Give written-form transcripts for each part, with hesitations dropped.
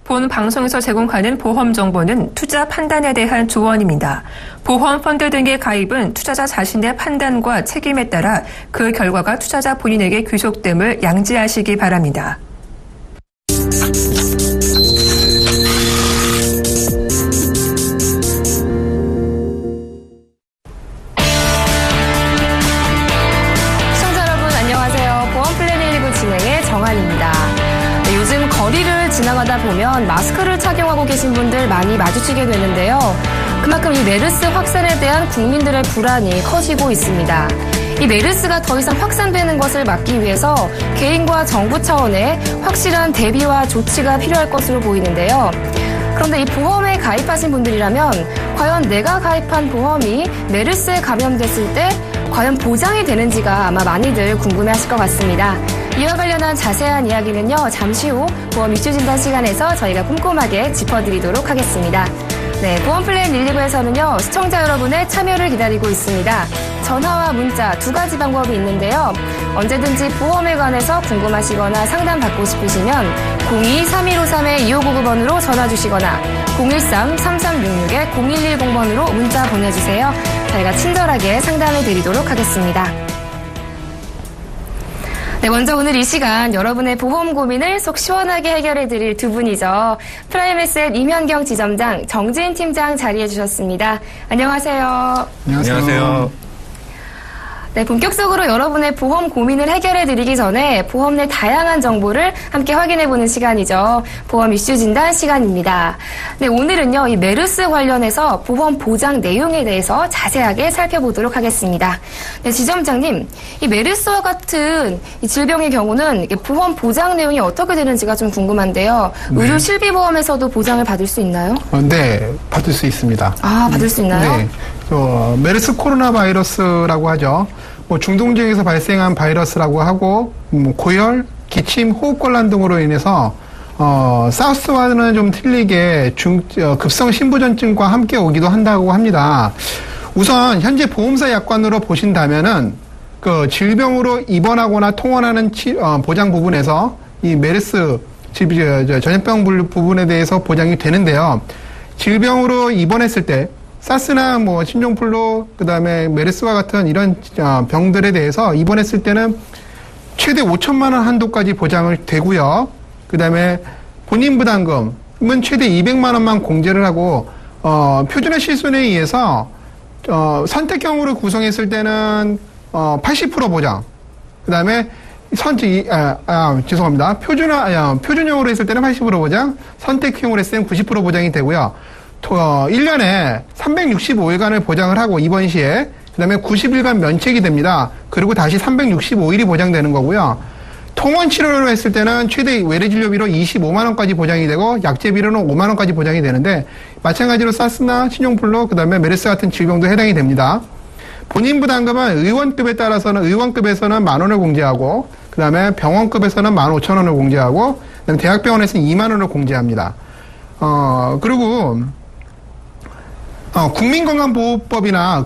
본 방송에서 제공하는 보험 정보는 투자 판단에 대한 조언입니다. 보험 펀드 등의 가입은 투자자 자신의 판단과 책임에 따라 그 결과가 투자자 본인에게 귀속됨을 양지하시기 바랍니다. 시청자 여러분 안녕하세요. 보험 플랜 119 진행의 정한입니다. 요즘 거리를 지나가다 보면 마스크를 착용하고 계신 분들 많이 마주치게 되는데요. 그만큼 이 메르스 확산에 대한 국민들의 불안이 커지고 있습니다. 이 메르스가 더 이상 확산되는 것을 막기 위해서 개인과 정부 차원의 확실한 대비와 조치가 필요할 것으로 보이는데요. 그런데 이 보험에 가입하신 분들이라면 과연 내가 가입한 보험이 메르스에 감염됐을 때 과연 보장이 되는지가 아마 많이들 궁금해하실 것 같습니다. 이와 관련한 자세한 이야기는요, 잠시 후 보험 이슈 진단 시간에서 저희가 꼼꼼하게 짚어드리도록 하겠습니다. 네, 보험 플랜 119에서는요, 시청자 여러분의 참여를 기다리고 있습니다. 전화와 문자 두 가지 방법이 있는데요. 언제든지 보험에 관해서 궁금하시거나 상담받고 싶으시면 02-3153-2599번으로 전화 주시거나 013-3366-0110번으로 문자 보내주세요. 저희가 친절하게 상담해 드리도록 하겠습니다. 네, 먼저 오늘 이 시간 여러분의 보험 고민을 속 시원하게 해결해 드릴 두 분이죠. 프라임에셋 임현경 지점장, 정지인 팀장 자리해 주셨습니다. 안녕하세요. 안녕하세요. 네, 본격적으로 여러분의 보험 고민을 해결해 드리기 전에 보험 내 다양한 정보를 함께 확인해 보는 시간이죠. 보험 이슈 진단 시간입니다. 네, 오늘은요, 이 메르스 관련해서 보험 보장 내용에 대해서 자세하게 살펴보도록 하겠습니다. 네, 지점장님, 이 메르스와 같은 이 질병의 경우는 보험 보장 내용이 어떻게 되는지가 좀 궁금한데요. 네. 의료 실비보험에서도 보장을 받을 수 있나요? 네, 받을 수 있습니다. 아, 받을 수 있나요? 네. 메르스 코로나 바이러스라고 하죠. 중동지역에서 발생한 바이러스라고 하고, 고열, 기침, 호흡곤란 등으로 인해서, 사우스와는 좀 틀리게 급성 신부전증과 함께 오기도 한다고 합니다. 우선, 현재 보험사 약관으로 보신다면은, 질병으로 입원하거나 통원하는 보장 부분에서 이 메르스, 전염병 부분에 대해서 보장이 되는데요. 질병으로 입원했을 때, 사스나 신종플루, 그 다음에 메르스와 같은 이런 병들에 대해서 입원했을 때는 최대 5천만 원 한도까지 보장을 되고요. 그 다음에 본인 부담금은 최대 200만 원만 공제를 하고, 표준화 실손에 의해서, 선택형으로 구성했을 때는, 80% 보장. 그 다음에 죄송합니다. 표준형으로 했을 때는 80% 보장, 선택형으로 했을 때는 90% 보장이 되고요. 1년에 365일간을 보장을 하고 입원 시에 그 다음에 90일간 면책이 됩니다. 그리고 다시 365일이 보장되는 거고요. 통원 치료를 했을 때는 최대 외래진료비로 25만 원까지 보장이 되고 약제비로는 5만 원까지 보장이 되는데 마찬가지로 사스나 신종플루 그 다음에 메르스 같은 질병도 해당이 됩니다. 본인 부담금은 의원급에 따라서는 의원급에서는 만 원을 공제하고 그 다음에 병원급에서는 15,000원을 공제하고 그다음에 대학병원에서는 2만 원을 공제합니다. 그리고 국민건강보호법이나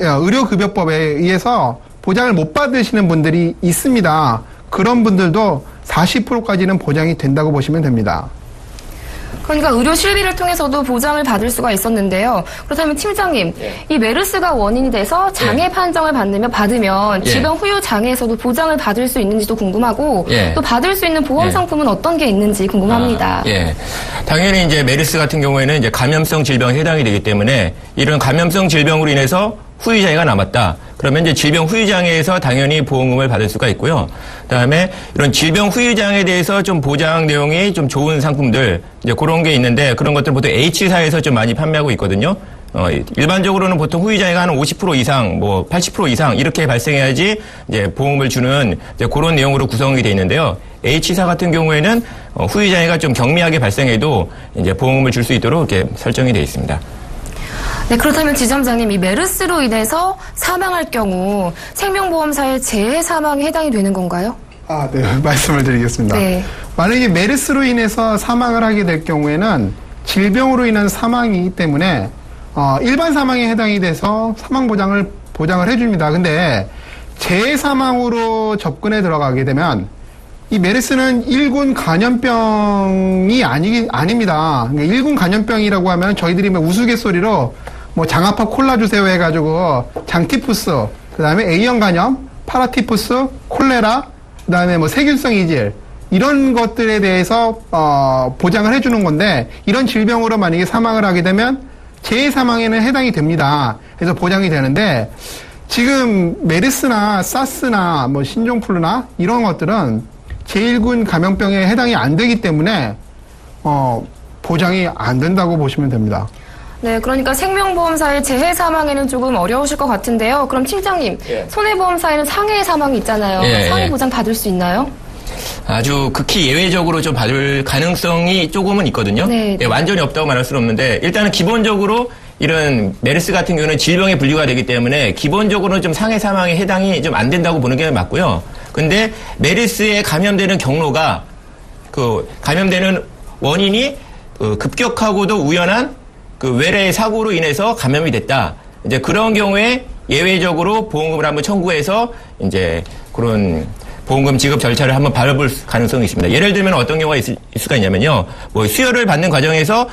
의료급여법에 의해서 보장을 못 받으시는 분들이 있습니다. 그런 분들도 40%까지는 보장이 된다고 보시면 됩니다. 그러니까 의료 실비를 통해서도 보장을 받을 수가 있었는데요. 그렇다면 팀장님, 이 메르스가 원인이 돼서 장애 판정을 받으면 질병 후유 장애에서도 보장을 받을 수 있는지도 궁금하고 또 받을 수 있는 보험 상품은 어떤 게 있는지 궁금합니다. 당연히 이제 메르스 같은 경우에는 이제 감염성 질병에 해당이 되기 때문에 이런 감염성 질병으로 인해서 후유장애가 남았다. 그러면 이제 질병 후유장애에서 당연히 보험금을 받을 수가 있고요. 그다음에 이런 질병 후유장애에 대해서 좀 보장 내용이 좀 좋은 상품들 이제 그런 게 있는데 그런 것들 보통 H사에서 좀 많이 판매하고 있거든요. 일반적으로는 보통 후유장애가 한 50% 이상, 80% 이상 이렇게 발생해야지 이제 보험을 주는 이제 그런 내용으로 구성이 돼 있는데요. H사 같은 경우에는 후유장애가 좀 경미하게 발생해도 이제 보험을 줄 수 있도록 이렇게 설정이 돼 있습니다. 네, 그렇다면 지점장님, 이 메르스로 인해서 사망할 경우 생명보험사의 재해 사망에 해당이 되는 건가요? 네, 말씀을 드리겠습니다. 네. 만약에 메르스로 인해서 사망을 하게 될 경우에는 질병으로 인한 사망이기 때문에 일반 사망에 해당이 돼서 사망 보장을 해줍니다. 근데 재해 사망으로 접근해 들어가게 되면 이 메르스는 1군 감염병이 아닙니다. 그러니까 1군 감염병이라고 하면 저희들이 뭐 우스갯소리로 뭐 장아파 콜라 주세요 해가지고 장티푸스, 그 다음에 A형 감염, 파라티푸스, 콜레라, 그 다음에 뭐 세균성 이질, 이런 것들에 대해서, 보장을 해주는 건데, 이런 질병으로 만약에 사망을 하게 되면 재해 사망에는 해당이 됩니다. 그래서 보장이 되는데, 지금 메르스나 사스나 뭐 신종플루나 이런 것들은 제1군 감염병에 해당이 안 되기 때문에, 보장이 안 된다고 보시면 됩니다. 네, 그러니까 생명보험사의 재해 사망에는 조금 어려우실 것 같은데요. 그럼 팀장님, 예. 손해보험사에는 상해 사망이 있잖아요. 예, 상해 예. 보장 받을 수 있나요? 아주 극히 예외적으로 좀 받을 가능성이 조금은 있거든요. 네. 예, 완전히 없다고 말할 수는 없는데 일단은 기본적으로 이런 메르스 같은 경우는 질병에 분류가 되기 때문에 기본적으로는 좀 상해 사망에 해당이 좀 안 된다고 보는 게 맞고요. 근데 메르스에 감염되는 경로가 감염되는 원인이 급격하고도 우연한 외래 사고로 인해서 감염이 됐다. 이제 그런 경우에 예외적으로 보험금을 한번 청구해서 이제 그런 보험금 지급 절차를 한번 밟아볼 가능성이 있습니다. 예를 들면 어떤 경우가 있을 수가 있냐면요. 뭐 수혈을 받는 과정에서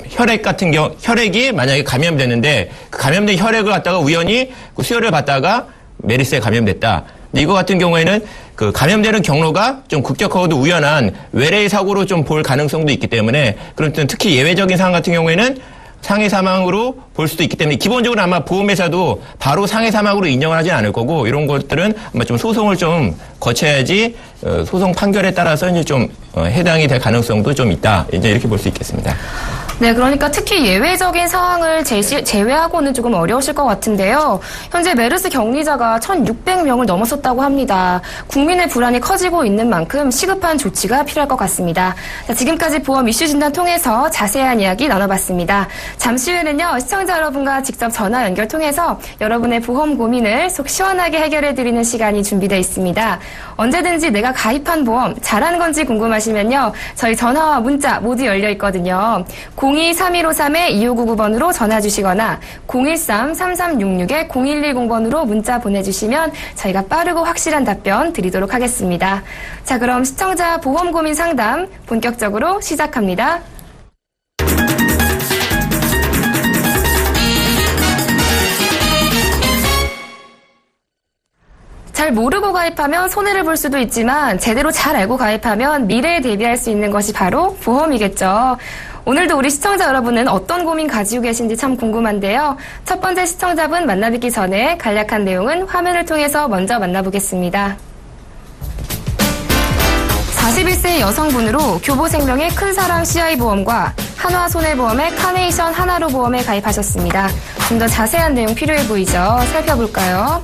혈액 같은 혈액이 만약에 감염됐는데 그 감염된 혈액을 갖다가 우연히 그 수혈을 받다가 메르스에 감염됐다. 근데 이거 같은 경우에는 그 감염되는 경로가 좀 급격하고도 우연한 외래의 사고로 좀 볼 가능성도 있기 때문에 그런 특히 예외적인 상황 같은 경우에는 상해 사망으로 볼 수도 있기 때문에 기본적으로 아마 보험회사도 바로 상해 사망으로 인정을 하진 않을 거고 이런 것들은 아마 좀 소송을 좀 거쳐야지 소송 판결에 따라서 이제 좀 해당이 될 가능성도 좀 있다. 이제 이렇게 볼 수 있겠습니다. 네, 그러니까 특히 예외적인 상황을 제외하고는 조금 어려우실 것 같은데요. 현재 메르스 격리자가 1,600명을 넘어섰다고 합니다. 국민의 불안이 커지고 있는 만큼 시급한 조치가 필요할 것 같습니다. 자, 지금까지 보험 이슈 진단 통해서 자세한 이야기 나눠봤습니다. 잠시 후에는요, 시청자 여러분과 직접 전화 연결 통해서 여러분의 보험 고민을 속 시원하게 해결해드리는 시간이 준비되어 있습니다. 언제든지 내가 가입한 보험 잘하는 건지 궁금하시면요, 저희 전화와 문자 모두 열려 있거든요. 02-3153-2599번으로 전화 주시거나 013-3366-0110번으로 문자 보내주시면 저희가 빠르고 확실한 답변 드리도록 하겠습니다. 자, 그럼 시청자 보험 고민 상담 본격적으로 시작합니다. 잘 모르고 가입하면 손해를 볼 수도 있지만 제대로 잘 알고 가입하면 미래에 대비할 수 있는 것이 바로 보험이겠죠. 오늘도 우리 시청자 여러분은 어떤 고민 가지고 계신지 참 궁금한데요. 첫 번째 시청자분 만나뵙기 전에 간략한 내용은 화면을 통해서 먼저 만나보겠습니다. 41세 여성분으로 교보생명의 큰사랑 CI보험과 한화손해보험의 카네이션 하나로 보험에 가입하셨습니다. 좀 더 자세한 내용 필요해 보이죠? 살펴볼까요?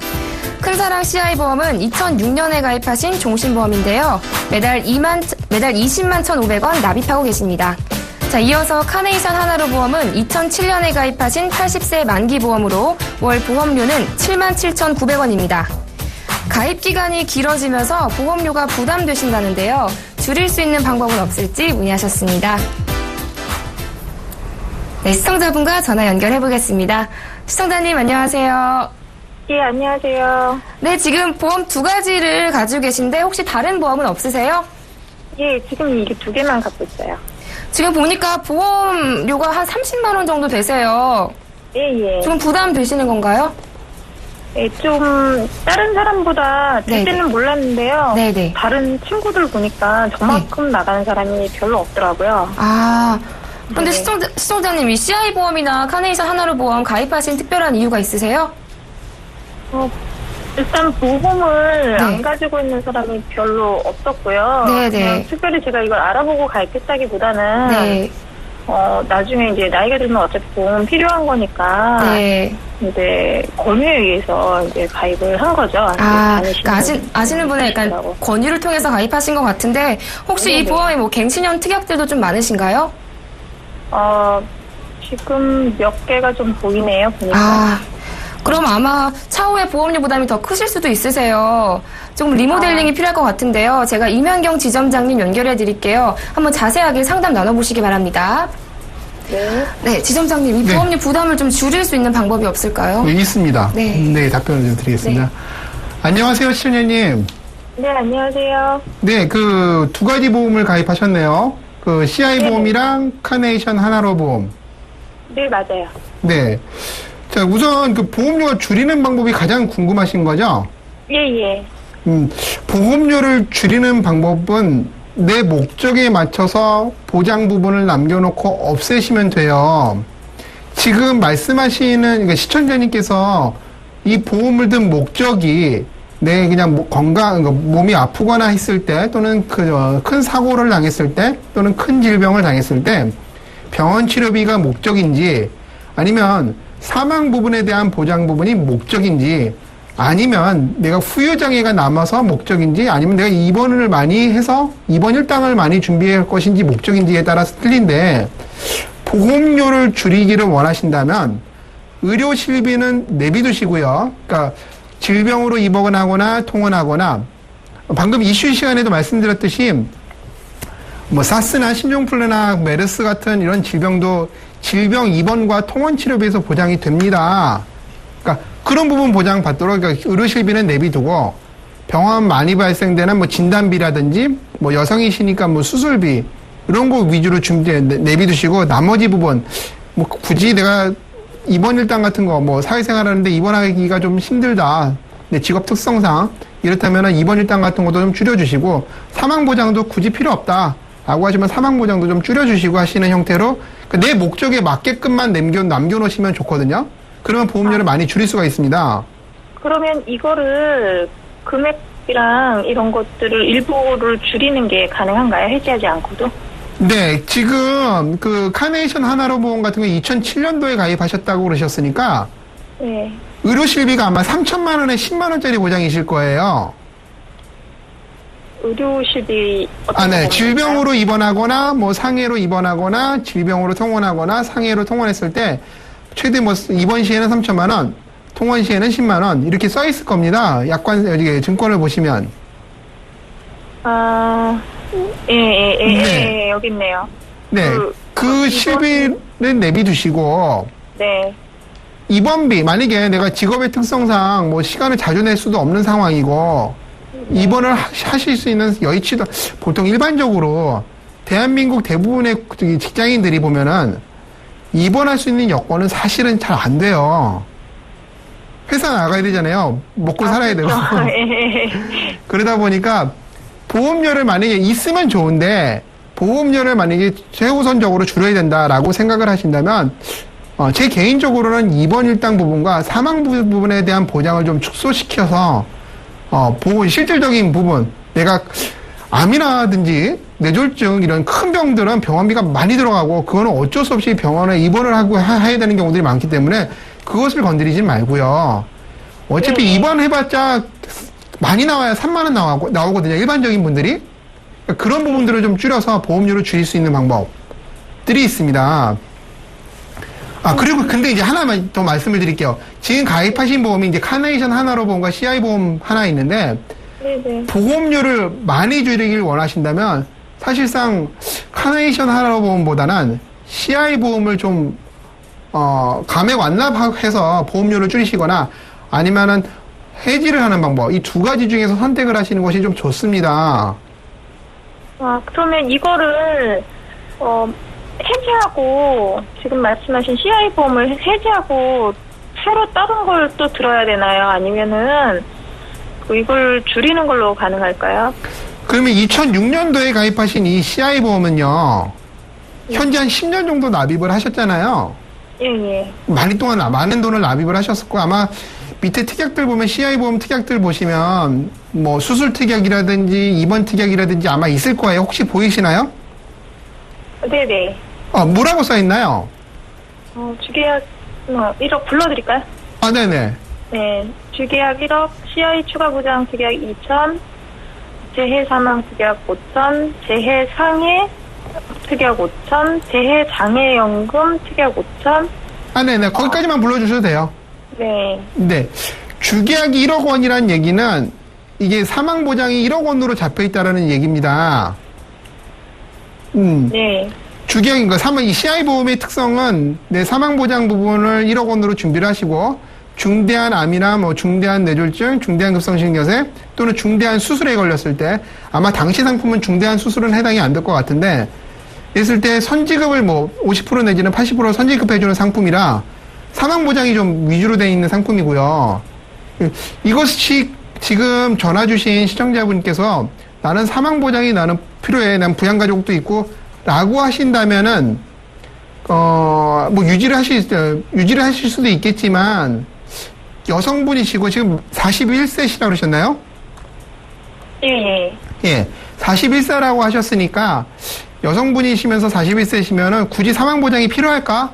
큰사랑 CI보험은 2006년에 가입하신 종신보험인데요. 매달 20만 1,500원 납입하고 계십니다. 자, 이어서 카네이션 하나로 보험은 2007년에 가입하신 80세 만기보험으로 월 보험료는 77,900원입니다. 가입 기간이 길어지면서 보험료가 부담되신다는데요. 줄일 수 있는 방법은 없을지 문의하셨습니다. 네, 시청자분과 전화 연결해 보겠습니다. 시청자님 안녕하세요. 예, 안녕하세요. 네, 지금 보험 2가지를 가지고 계신데 혹시 다른 보험은 없으세요? 예, 지금 이게 2개만 갖고 있어요. 지금 보니까 보험료가 한 30만 원 정도 되세요. 예, 예. 좀 부담 되시는 건가요? 예, 좀 다른 사람보다 네네. 그때는 몰랐는데요. 네네. 다른 친구들 보니까 저만큼 나가는 사람이 별로 없더라고요. 아, 근데 네. 시청자님, 이 CI보험이나 카네이션 하나로 보험 가입하신 특별한 이유가 있으세요? 일단 보험을 네. 안 가지고 있는 사람이 별로 없었고요. 네네. 그냥 특별히 제가 이걸 알아보고 가입했다기보다는 네. 나중에 이제 나이가 들면 어차피 보험 필요한 거니까 네. 이제 권유에 의해서 이제 가입을 한 거죠. 아, 다니시는 그러니까 아시는 분의 약간 분이시더라고요. 권유를 통해서 가입하신 것 같은데 혹시 이 네네. 보험에 뭐 갱신형 특약들도 좀 많으신가요? 지금 몇 개가 좀 보이네요, 보니까. 아, 그럼 아마 차후에 보험료 부담이 더 크실 수도 있으세요. 조금 리모델링이 필요할 것 같은데요. 제가 이면경 지점장님 연결해 드릴게요. 한번 자세하게 상담 나눠보시기 바랍니다. 네. 네, 지점장님, 이 네. 보험료 부담을 좀 줄일 수 있는 방법이 없을까요? 있습니다. 네. 네, 답변을 좀 드리겠습니다. 안녕하세요, 시청자님. 네, 안녕하세요. 네, 그 두 가지 보험을 가입하셨네요. 그 CI 네. 보험이랑 카네이션 하나로 보험. 네, 맞아요. 네. 자, 우선 그 보험료가 줄이는 방법이 가장 궁금하신 거죠? 예, 예. 보험료를 줄이는 방법은 내 목적에 맞춰서 보장 부분을 남겨놓고 없애시면 돼요. 지금 말씀하시는 그러니까 시청자님께서 이 보험을 든 목적이 내 그냥 건강, 그러니까 몸이 아프거나 했을 때 또는 큰 사고를 당했을 때 또는 큰 질병을 당했을 때 병원 치료비가 목적인지 아니면 사망 부분에 대한 보장 부분이 목적인지 아니면 내가 후유장애가 남아서 목적인지 아니면 내가 입원을 많이 해서 입원 일당을 많이 준비할 것인지 목적인지에 따라서 틀린데 보험료를 줄이기를 원하신다면 의료 실비는 내비두시고요. 그러니까 질병으로 입원하거나 통원하거나 방금 이슈 시간에도 말씀드렸듯이 뭐 사스나 신종플루나 메르스 같은 이런 질병도 질병 입원과 통원 치료비에서 보장이 됩니다. 그러니까 그런 부분 보장 받도록 그러니까 의료 실비는 내비두고 병원 많이 발생되는 뭐 진단비라든지 뭐 여성이시니까 뭐 수술비 이런 거 위주로 내비두시고 나머지 부분 뭐 굳이 내가 입원 일당 같은 거 뭐 사회생활 하는데 입원하기가 좀 힘들다. 내 직업 특성상 이렇다면은 입원 일당 같은 것도 좀 줄여주시고 사망 보장도 굳이 필요 없다. 라고 하시면 사망 보장도 좀 줄여주시고 하시는 형태로 내 목적에 맞게끔만 남겨놓으시면 좋거든요. 그러면 보험료를 많이 줄일 수가 있습니다. 그러면 이거를 금액이랑 이런 것들을 일부를 줄이는 게 가능한가요? 해지하지 않고도? 네, 지금 그 카네이션 하나로 보험 같은 거 2007년도에 가입하셨다고 그러셨으니까 네. 의료 실비가 아마 3천만 원에 10만 원짜리 보장이실 거예요. 의료실비 어떤 네, 건가요? 질병으로 입원하거나 뭐 상해로 입원하거나 질병으로 통원하거나 상해로 통원했을 때 최대 뭐 입원 시에는 3천만 원, 통원 시에는 10만 원 이렇게 써 있을 겁니다. 약관 여기 증권을 보시면. 네. 여기 있네요. 네, 그 실비를 내비두시고 네. 입원비 만약에 내가 직업의 특성상 뭐 시간을 자주 낼 수도 없는 상황이고 입원을 하실 수 있는 여의치도 보통 일반적으로 대한민국 대부분의 직장인들이 보면은 입원할 수 있는 여건은 사실은 잘 안 돼요. 회사 나가야 되잖아요. 먹고 살아야 되고. 그러다 보니까 보험료를 만약에 있으면 좋은데 보험료를 만약에 최우선적으로 줄여야 된다라고 생각을 하신다면 제 개인적으로는 입원 일당 부분과 사망 부분에 대한 보장을 좀 축소시켜서 실질적인 부분 내가 암이라든지 뇌졸중 이런 큰 병들은 병원비가 많이 들어가고 그거는 어쩔 수 없이 병원에 입원을 하고 해야 되는 경우들이 많기 때문에 그것을 건드리지 말고요. 어차피 네. 입원해봤자 많이 나와야 3만 원 나오거든요. 일반적인 분들이. 그러니까 그런 부분들을 좀 줄여서 보험료를 줄일 수 있는 방법들이 있습니다. 그리고 근데 이제 하나만 더 말씀을 드릴게요. 지금 가입하신 보험이 이제 카네이션 하나로 보험과 CI 보험 하나 있는데 네네. 보험료를 많이 줄이길 원하신다면 사실상 카네이션 하나로 보험보다는 CI 보험을 좀 감액 완납해서 보험료를 줄이시거나 아니면은 해지를 하는 방법 이 두 가지 중에서 선택을 하시는 것이 좀 좋습니다. 그러면 이거를 해지하고 지금 말씀하신 CI 보험을 해지하고 새로 다른 걸 또 들어야 되나요? 아니면은 이걸 줄이는 걸로 가능할까요? 그러면 2006년도에 가입하신 이 CI 보험은요. 현재 한 10년 정도 납입을 하셨잖아요. 예. 많은 돈을 납입을 하셨었고 아마 밑에 특약들 보면 CI 보험 특약들 보시면 뭐 수술 특약이라든지 입원 특약이라든지 아마 있을 거예요. 혹시 보이시나요? 네네. 뭐라고 써 있나요? 주계약 1억 불러드릴까요? 네네. 네. 주계약 1억, CI 추가 부장 특약 2천, 재해 사망 특약 5천, 재해 상해 특약 5천, 재해 장애연금 특약 5천. 네네. 거기까지만 불러주셔도 돼요. 네. 네. 주계약이 1억 원이라는 얘기는 이게 사망 보장이 1억 원으로 잡혀 있다라는 얘기입니다. 네. 주계약인 거, 이 CI 보험의 특성은 내 사망 보장 부분을 1억 원으로 준비를 하시고 중대한 암이나 뭐 중대한 뇌졸중, 중대한 급성심경색 또는 중대한 수술에 걸렸을 때 아마 당시 상품은 중대한 수술은 해당이 안 될 것 같은데 있을 때 선지급을 뭐 50% 내지는 80% 선지급해주는 상품이라 사망보장이 좀 위주로 되어 있는 상품이고요. 이것이 지금 전화 주신 시청자분께서 나는 사망보장이 나는 필요해. 난 부양가족도 있고 라고 하신다면은 뭐 유지를 하실 수도 있겠지만 여성분이시고 지금 41세시라고 그러셨나요? 예. 예. 41세라고 하셨으니까 여성분이시면서 41세시면은 굳이 사망보장이 필요할까?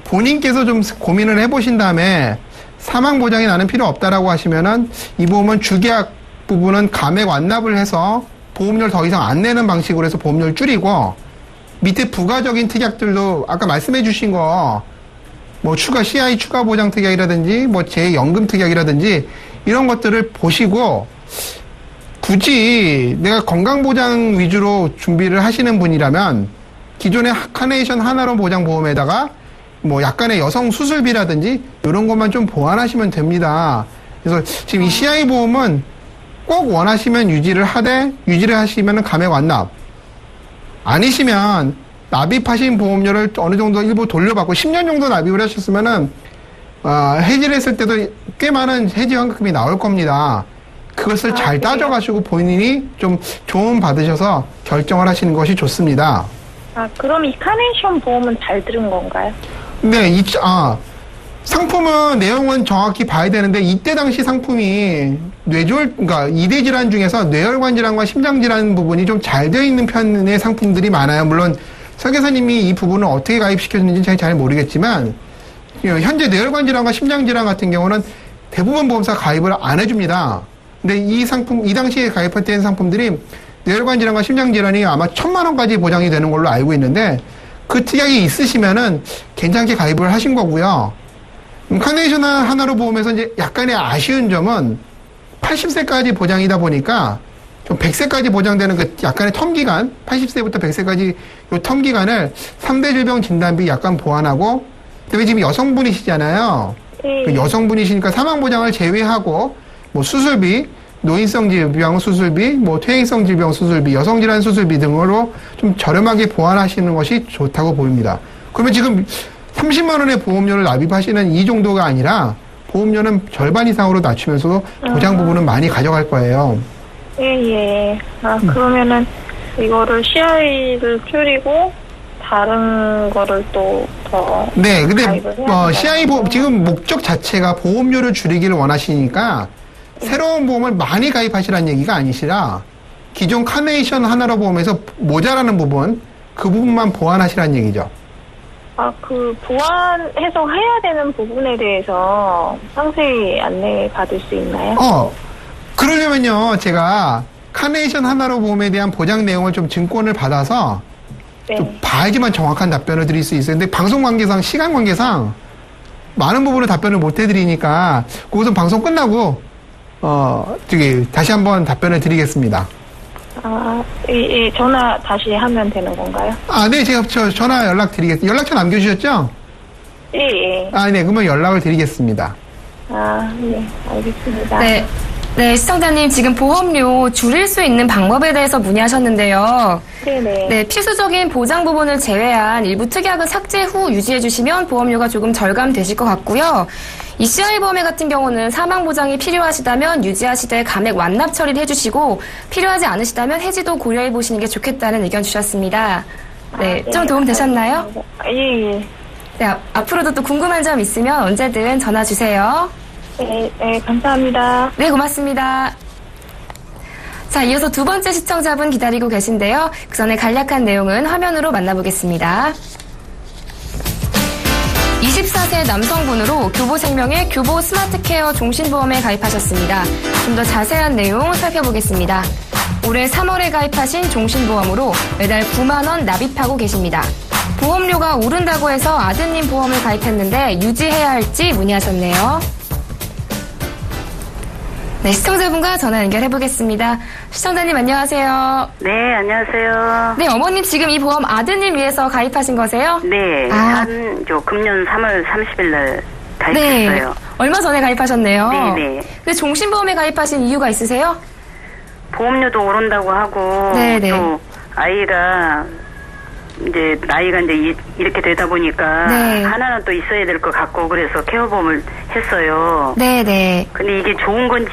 본인께서 좀 고민을 해보신 다음에 사망보장이 나는 필요 없다라고 하시면은 이 보험은 주계약 부분은 감액 완납을 해서 보험료를 더 이상 안 내는 방식으로 해서 보험료를 줄이고 밑에 부가적인 특약들도 아까 말씀해 주신 거 뭐 추가 CI 추가 보장 특약이라든지 뭐 재연금 특약이라든지 이런 것들을 보시고 굳이 내가 건강보장 위주로 준비를 하시는 분이라면 기존의 카네이션 하나로 보장 보험에다가 뭐 약간의 여성 수술비라든지 이런 것만 좀 보완하시면 됩니다. 그래서 지금 이 CI 보험은 꼭 원하시면 유지를 하시면 감액 완납. 아니시면 납입하신 보험료를 어느 정도 일부 돌려받고 10년 정도 납입을 하셨으면은 해지를 했을 때도 꽤 많은 해지 환급금이 나올 겁니다. 그것을 잘 따져가시고 본인이 좀 조언 받으셔서 결정을 하시는 것이 좋습니다. 그럼 이 카네이션 보험은 잘 들은 건가요? 네, 상품은 내용은 정확히 봐야 되는데 이때 당시 상품이 그러니까 2대 질환 중에서 뇌혈관 질환과 심장 질환 부분이 좀 잘 되어 있는 편의 상품들이 많아요. 물론 설계사님이 이 부분을 어떻게 가입시켰는지 잘 모르겠지만 현재 뇌혈관 질환과 심장 질환 같은 경우는 대부분 보험사 가입을 안 해줍니다. 근데 이 당시에 가입된 상품들이 뇌혈관 질환과 심장 질환이 아마 1,000만 원까지 보장이 되는 걸로 알고 있는데 그 특약이 있으시면은 괜찮게 가입을 하신 거고요. 카네이션 하나로 보험에서 이제 약간의 아쉬운 점은 80세까지 보장이다 보니까 좀 100세까지 보장되는 그 약간의 텀 기간, 80세부터 100세까지 요 텀 기간을 3대 질병 진단비 약간 보완하고, 그다음에 지금 여성분이시잖아요. 그 여성분이시니까 사망 보장을 제외하고 뭐 수술비, 노인성 질병 수술비, 뭐 퇴행성 질병 수술비, 여성 질환 수술비 등으로 좀 저렴하게 보완하시는 것이 좋다고 보입니다. 그러면 지금 30만 원의 보험료를 납입하시는 이 정도가 아니라 보험료는 절반 이상으로 낮추면서도 보장 부분은 많이 가져갈 거예요. 예. 그러면은 이거를 CI를 줄이고 다른 거를 또 더. 네, 근데 CI 보험 지금 목적 자체가 보험료를 줄이기를 원하시니까 새로운 보험을 많이 가입하시라는 얘기가 아니시라 기존 카네이션 하나로 보험에서 모자라는 부분 그 부분만 보완하시라는 얘기죠. 그 보완해서 해야 되는 부분에 대해서 상세히 안내 받을 수 있나요? 그러려면요, 제가 카네이션 하나로 보험에 대한 보장 내용을 좀 증권을 받아서 좀 봐야지만 정확한 답변을 드릴 수 있어요. 근데 방송 관계상, 시간 관계상 많은 부분을 답변을 못 해드리니까 그것은 방송 끝나고 다시 한번 답변을 드리겠습니다. 전화 다시 하면 되는 건가요? 네, 제가 전화 연락드리겠습니다. 연락처 남겨주셨죠? 예. 네, 그러면 연락을 드리겠습니다. 네, 알겠습니다. 네, 시청자님 지금 보험료 줄일 수 있는 방법에 대해서 문의하셨는데요. 네네. 네, 필수적인 보장 부분을 제외한 일부 특약은 삭제 후 유지해 주시면 보험료가 조금 절감되실 것 같고요. 이 CI 보험회 같은 경우는 사망 보장이 필요하시다면 유지하시되 감액 완납 처리를 해주시고 필요하지 않으시다면 해지도 고려해 보시는 게 좋겠다는 의견 주셨습니다. 네, 좀 도움 되셨나요? 예. 네, 앞으로도 또 궁금한 점 있으면 언제든 전화 주세요. 네, 감사합니다. 네, 고맙습니다. 자, 이어서 두 번째 시청자분 기다리고 계신데요. 그 전에 간략한 내용은 화면으로 만나보겠습니다. 24세 남성분으로 교보생명의 교보 스마트케어 종신보험에 가입하셨습니다. 좀 더 자세한 내용 살펴보겠습니다. 올해 3월에 가입하신 종신보험으로 매달 9만 원 납입하고 계십니다. 보험료가 오른다고 해서 아드님 보험을 가입했는데 유지해야 할지 문의하셨네요. 네, 시청자분과 전화 연결해보겠습니다. 시청자님 안녕하세요. 네, 안녕하세요. 네, 어머님 지금 이 보험 아드님 위해서 가입하신 거세요? 네, 금년 3월 30일 날 가입했어요. 네. 얼마 전에 가입하셨네요. 네네. 근데 종신보험에 가입하신 이유가 있으세요? 보험료도 오른다고 하고 네네. 또 아이가 이제 나이가 이제 이렇게 되다 보니까 네. 하나는 또 있어야 될 것 같고 그래서 케어보험을 했어요. 네네. 근데 이게 좋은 건지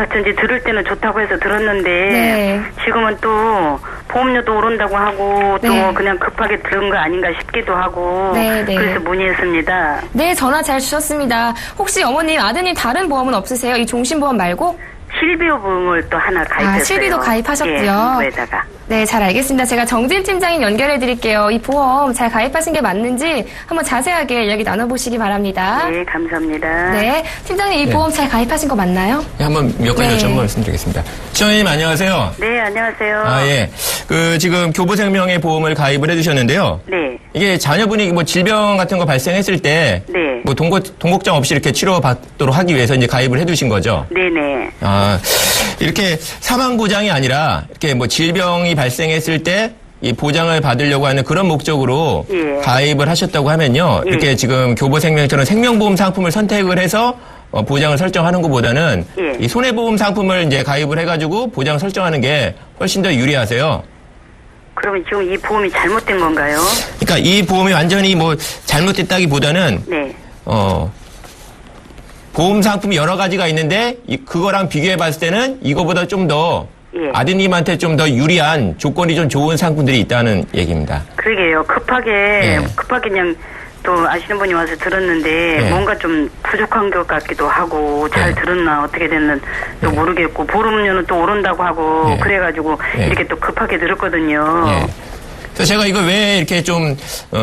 어쩐지 들을 때는 좋다고 해서 들었는데 네. 지금은 또 보험료도 오른다고 하고 또 네. 그냥 급하게 들은 거 아닌가 싶기도 하고 네. 그래서 문의했습니다. 네, 전화 잘 주셨습니다. 혹시 어머님, 아드님 다른 보험은 없으세요? 이 종신보험 말고? 실비오 보험을 또 하나 가입했어요. 실비도 가입하셨고요. 예, 정부에다가. 네, 잘 알겠습니다. 제가 정진 팀장님 연결해 드릴게요. 이 보험 잘 가입하신 게 맞는지 한번 자세하게 이야기 나눠보시기 바랍니다. 네, 감사합니다. 네, 팀장님 이 보험 잘 가입하신 거 맞나요? 네, 한번 몇 가지 네. 여쭤 말씀드리겠습니다. 시청자님 안녕하세요. 네, 안녕하세요. 아, 예. 지금 교보생명의 보험을 가입을 해주셨는데요. 네, 이게 자녀분이 뭐 질병 같은 거 발생했을 때, 네. 뭐 동복장 없이 이렇게 치료받도록 하기 위해서 이제 가입을 해두신 거죠. 네네. 아, 이렇게 사망 보장이 아니라 이렇게 뭐 질병이 발생했을 때 이 보장을 받으려고 하는 그런 목적으로 예. 가입을 하셨다고 하면요. 예. 이렇게 지금 교보생명처럼 생명보험 상품을 선택을 해서 보장을 설정하는 것보다는 예. 이 손해보험 상품을 이제 가입을 해가지고 보장 설정하는 게 훨씬 더 유리하세요. 그러면 지금 이 보험이 잘못된 건가요? 그러니까 이 보험이 완전히 뭐 잘못됐다기보다는 네. 보험 상품이 여러 가지가 있는데 그거랑 비교해 봤을 때는 이거보다 좀 더 예. 아드님한테 좀 더 유리한 조건이 좀 좋은 상품들이 있다는 얘기입니다. 그러게요. 급하게 예. 그냥 또 아시는 분이 와서 들었는데 예. 뭔가 좀 부족한 것 같기도 하고 잘 예. 들었나 어떻게 됐는 또 예. 보름료는 보험료는 또 오른다고 하고 예. 그래가지고 예. 이렇게 또 급하게 들었거든요. 예. 그래서 제가 이거 왜 이렇게 좀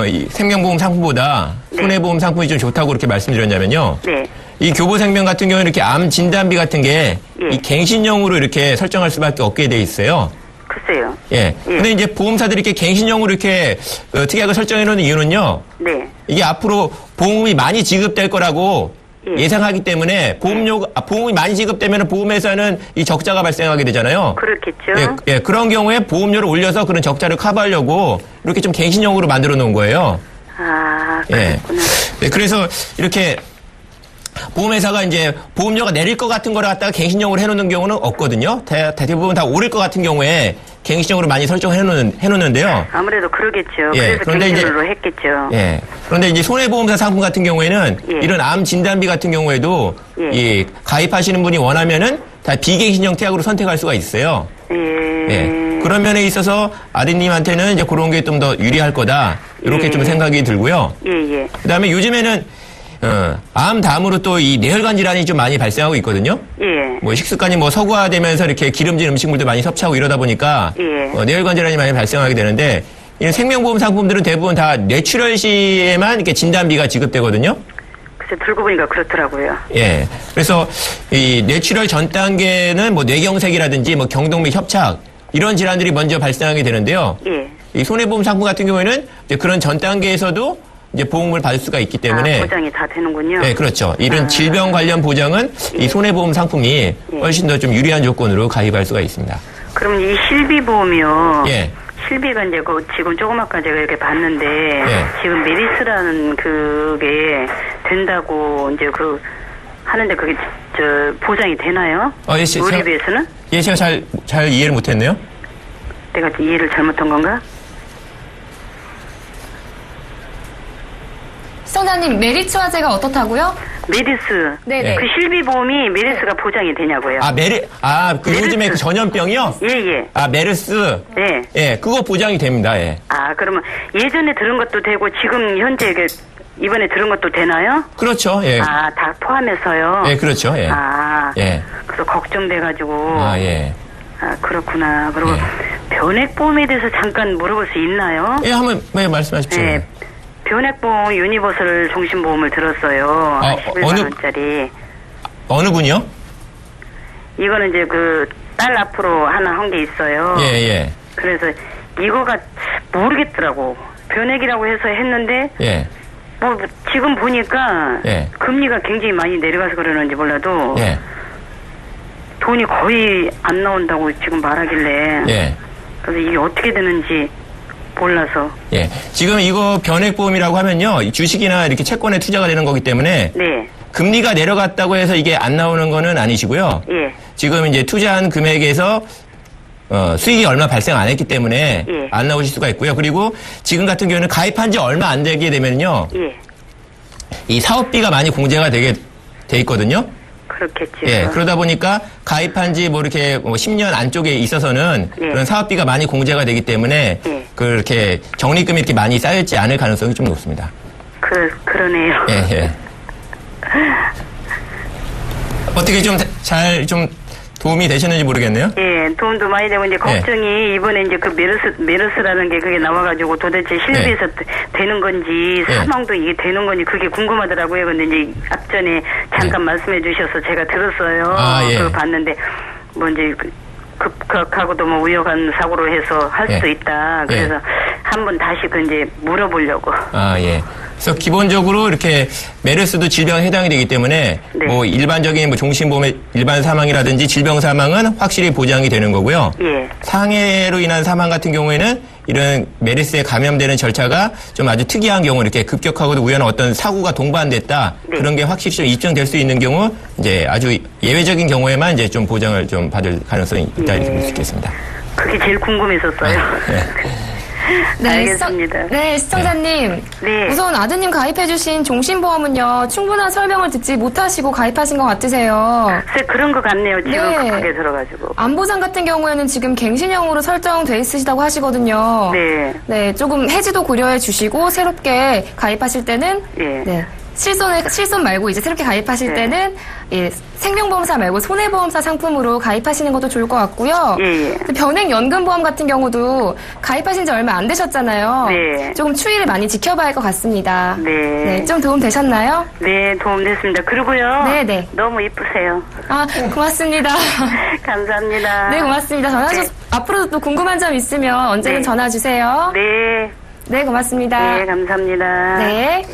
이 생명보험 상품보다 네. 손해보험 상품이 좀 좋다고 그렇게 말씀드렸냐면요. 네. 이 교보생명 같은 경우는 이렇게 암 진단비 같은 게 예. 이 갱신형으로 이렇게 설정할 수밖에 없게 돼 있어요. 글쎄요. 예. 근데 이제 보험사들이 이렇게 갱신형으로 이렇게 특약을 설정해 놓는 이유는요. 네. 이게 앞으로 보험이 많이 지급될 거라고 예. 예상하기 때문에 보험이 많이 지급되면 보험회사는 이 적자가 발생하게 되잖아요. 그렇겠죠. 예, 그런 경우에 보험료를 올려서 그런 적자를 커버하려고 이렇게 좀 갱신형으로 만들어 놓은 거예요. 아, 예. 그렇구나. 네, 그래서 이렇게 보험회사가 이제 보험료가 내릴 것 같은 거를 갖다가 갱신형으로 해놓는 경우는 없거든요. 대부분 다 오를 것 같은 경우에 갱신형으로 많이 해놓는데요. 아무래도 그러겠죠. 예, 그래서 그런데 이제- 갱신으로 했겠죠. 예. 그런데 이제 손해보험사 상품 같은 경우에는 예. 이런 암 진단비 같은 경우에도 예. 이 가입하시는 분이 원하면은 다 비갱신형 태약으로 선택할 수가 있어요. 예. 예. 그런 면에 있어서 아드님한테는 이제 그런 게 좀 더 유리할 거다. 이렇게 예. 좀 생각이 들고요. 예, 예. 그다음에 요즘에는 암 다음으로 또 이 뇌혈관 질환이 좀 많이 발생하고 있거든요. 예. 뭐 식습관이 뭐 서구화되면서 이렇게 기름진 음식물도 많이 섭취하고 이러다 보니까 예. 뇌혈관 질환이 많이 발생하게 되는데 이런 생명보험 상품들은 대부분 다 뇌출혈 시에만 이렇게 진단비가 지급되거든요. 글쎄 들고 보니까 그렇더라고요. 예. 그래서 이 뇌출혈 전 단계는 뭐 뇌경색이라든지 뭐 경동맥 협착 이런 질환들이 먼저 발생하게 되는데요. 예. 이 손해보험 상품 같은 경우에는 이제 그런 전 단계에서도 이제 보험을 받을 수가 있기 때문에 보장이 다 되는군요. 네, 그렇죠. 이런 질병 관련 보장은 이 손해보험 상품이 훨씬 더 좀 유리한 조건으로 가입할 수가 있습니다. 그럼 이 실비보험이요. 예. 실비가 이제 지금 조금 아까 제가 이렇게 봤는데 예. 지금 메리스라는 그게 된다고 이제 하는데 그게 보장이 되나요? 예, 의료비에서는? 예, 제가 잘 이해를 못했네요. 내가 이해를 잘못한 건가? 시청자님, 메리츠 화재가 어떻다고요? 메리스. 네네. 그 실비보험이 메리스가 보장이 되냐고요? 그 요즘에 그 전염병이요? 예예. 메르스. 네. 예, 그거 보장이 됩니다. 예. 그러면 예전에 들은 것도 되고 지금 현재 이번에 들은 것도 되나요? 그렇죠. 예. 다 포함해서요? 예, 그렇죠. 예. 예. 그래서 걱정돼가지고. 예. 그렇구나. 그리고 변액보험에 대해서 잠깐 물어볼 수 있나요? 예, 한번 말씀하십시오. 네. 변액보험 유니버설 종신보험을 들었어요. 11만 원짜리. 어느 분이요? 이거는 이제 딸 앞으로 하나 한 게 있어요. 예. 그래서 이거가 모르겠더라고. 변액이라고 해서 했는데 예. 뭐 지금 보니까 예. 금리가 굉장히 많이 내려가서 그러는지 몰라도 예. 돈이 거의 안 나온다고 지금 말하길래 예. 그래서 이게 어떻게 되는지 몰라서. 예. 지금 이거 변액보험이라고 하면요. 이 주식이나 이렇게 채권에 투자가 되는 거기 때문에 네. 금리가 내려갔다고 해서 이게 안 나오는 거는 아니시고요. 예. 지금 이제 투자한 금액에서 수익이 얼마 발생 안 했기 때문에 예. 안 나오실 수가 있고요. 그리고 지금 같은 경우에는 가입한 지 얼마 안 되게 되면요. 예. 이 사업비가 많이 공제가 되게 돼 있거든요. 그렇겠죠. 예, 그러다 보니까 가입한 지 뭐 이렇게 뭐 10년 안쪽에 있어서는 예. 그런 사업비가 많이 공제가 되기 때문에 예. 그렇게 적립금이 이렇게 많이 쌓여있지 않을 가능성이 좀 높습니다. 그러네요. 예, 예. 어떻게 좀 도움이 되셨는지 모르겠네요. 예, 도움도 많이 되고, 이제 걱정이 이번에 이제 그 메르스라는 게 그게 나와가지고 도대체 실비에서 되는 건지, 예. 사망도 이게 되는 건지 그게 궁금하더라고요. 근데 이제 앞전에 잠깐 말씀해 주셔서 제가 들었어요. 아, 예. 그걸 봤는데, 뭐 이제 급격하고도 뭐 위험한 사고로 해서 할 수도 예. 있다. 그래서 예. 한번 다시 그 이제 물어보려고. 아, 예. 그래서 기본적으로 이렇게 메르스도 질병에 해당이 되기 때문에 네. 뭐 일반적인 뭐 종신보험의 일반 사망이라든지 질병 사망은 확실히 보장이 되는 거고요. 예. 상해로 인한 사망 같은 경우에는 이런 메르스에 감염되는 절차가 좀 아주 특이한 경우 이렇게 급격하고도 우연한 어떤 사고가 동반됐다. 네. 그런 게 확실히 좀 입증될 수 있는 경우 이제 아주 예외적인 경우에만 이제 좀 보장을 좀 받을 가능성이 있다 이렇게 볼 수 있겠습니다. 그게 제일 궁금했었어요. 알겠습니다. 네, 시청자님. 네. 우선 아드님 가입해주신 종신보험은요, 충분한 설명을 듣지 못하시고 가입하신 것 같으세요. 글쎄 그런 것 같네요. 지금 네. 급하게 들어가지고. 안보장 같은 경우에는 지금 갱신형으로 설정돼 있으시다고 하시거든요. 네. 네, 조금 해지도 고려해 주시고 새롭게 가입하실 때는 예. 네. 실손 말고 이제 새롭게 가입하실 네. 때는 예, 생명보험사 말고 손해보험사 상품으로 가입하시는 것도 좋을 것 같고요. 예. 변액연금보험 같은 경우도 가입하신 지 얼마 안 되셨잖아요. 네. 조금 추이를 많이 지켜봐야 할 것 같습니다. 네. 좀 도움 되셨나요? 네, 도움됐습니다. 그리고요. 네. 너무 이쁘세요. 아, 고맙습니다. 감사합니다. 네, 고맙습니다. 앞으로도 또 궁금한 점 있으면 언제든 네. 전화 주세요. 네. 네, 고맙습니다. 네, 감사합니다. 네.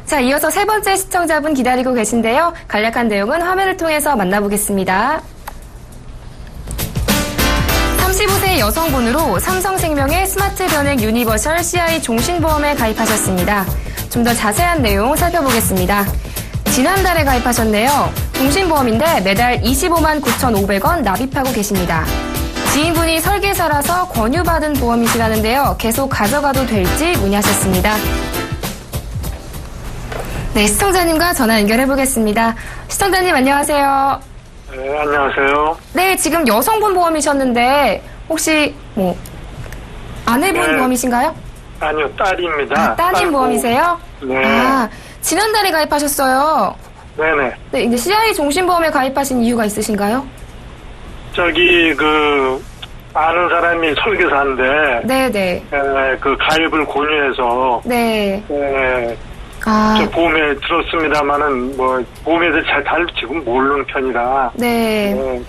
자, 이어서 세 번째 시청자분 기다리고 계신데요. 간략한 내용은 화면을 통해서 만나보겠습니다. 35세 여성분으로 삼성생명의 스마트 변액 유니버셜 CI 종신보험에 가입하셨습니다. 좀 더 자세한 내용 살펴보겠습니다. 지난달에 가입하셨네요. 종신보험인데 매달 25만 9,500원 납입하고 계십니다. 지인분이 설계사라서 권유받은 보험이시라는데요. 계속 가져가도 될지 문의하셨습니다. 네, 시청자님과 전화 연결해보겠습니다. 시청자님 안녕하세요. 네, 안녕하세요. 네, 지금 여성분 보험이셨는데 혹시 뭐 아내분 네. 보험이신가요? 아니요, 딸입니다. 아, 따님 딸고. 보험이세요? 네. 아, 지난달에 가입하셨어요. 네네. 네, 이제 CI 종신보험에 가입하신 이유가 있으신가요? 아는 사람이 설계사인데, 네네. 그 가입을 권유해서, 네. 저 아, 보험에 들었습니다만은, 보험에 대해서 잘 지금 모르는 편이라. 네. 네.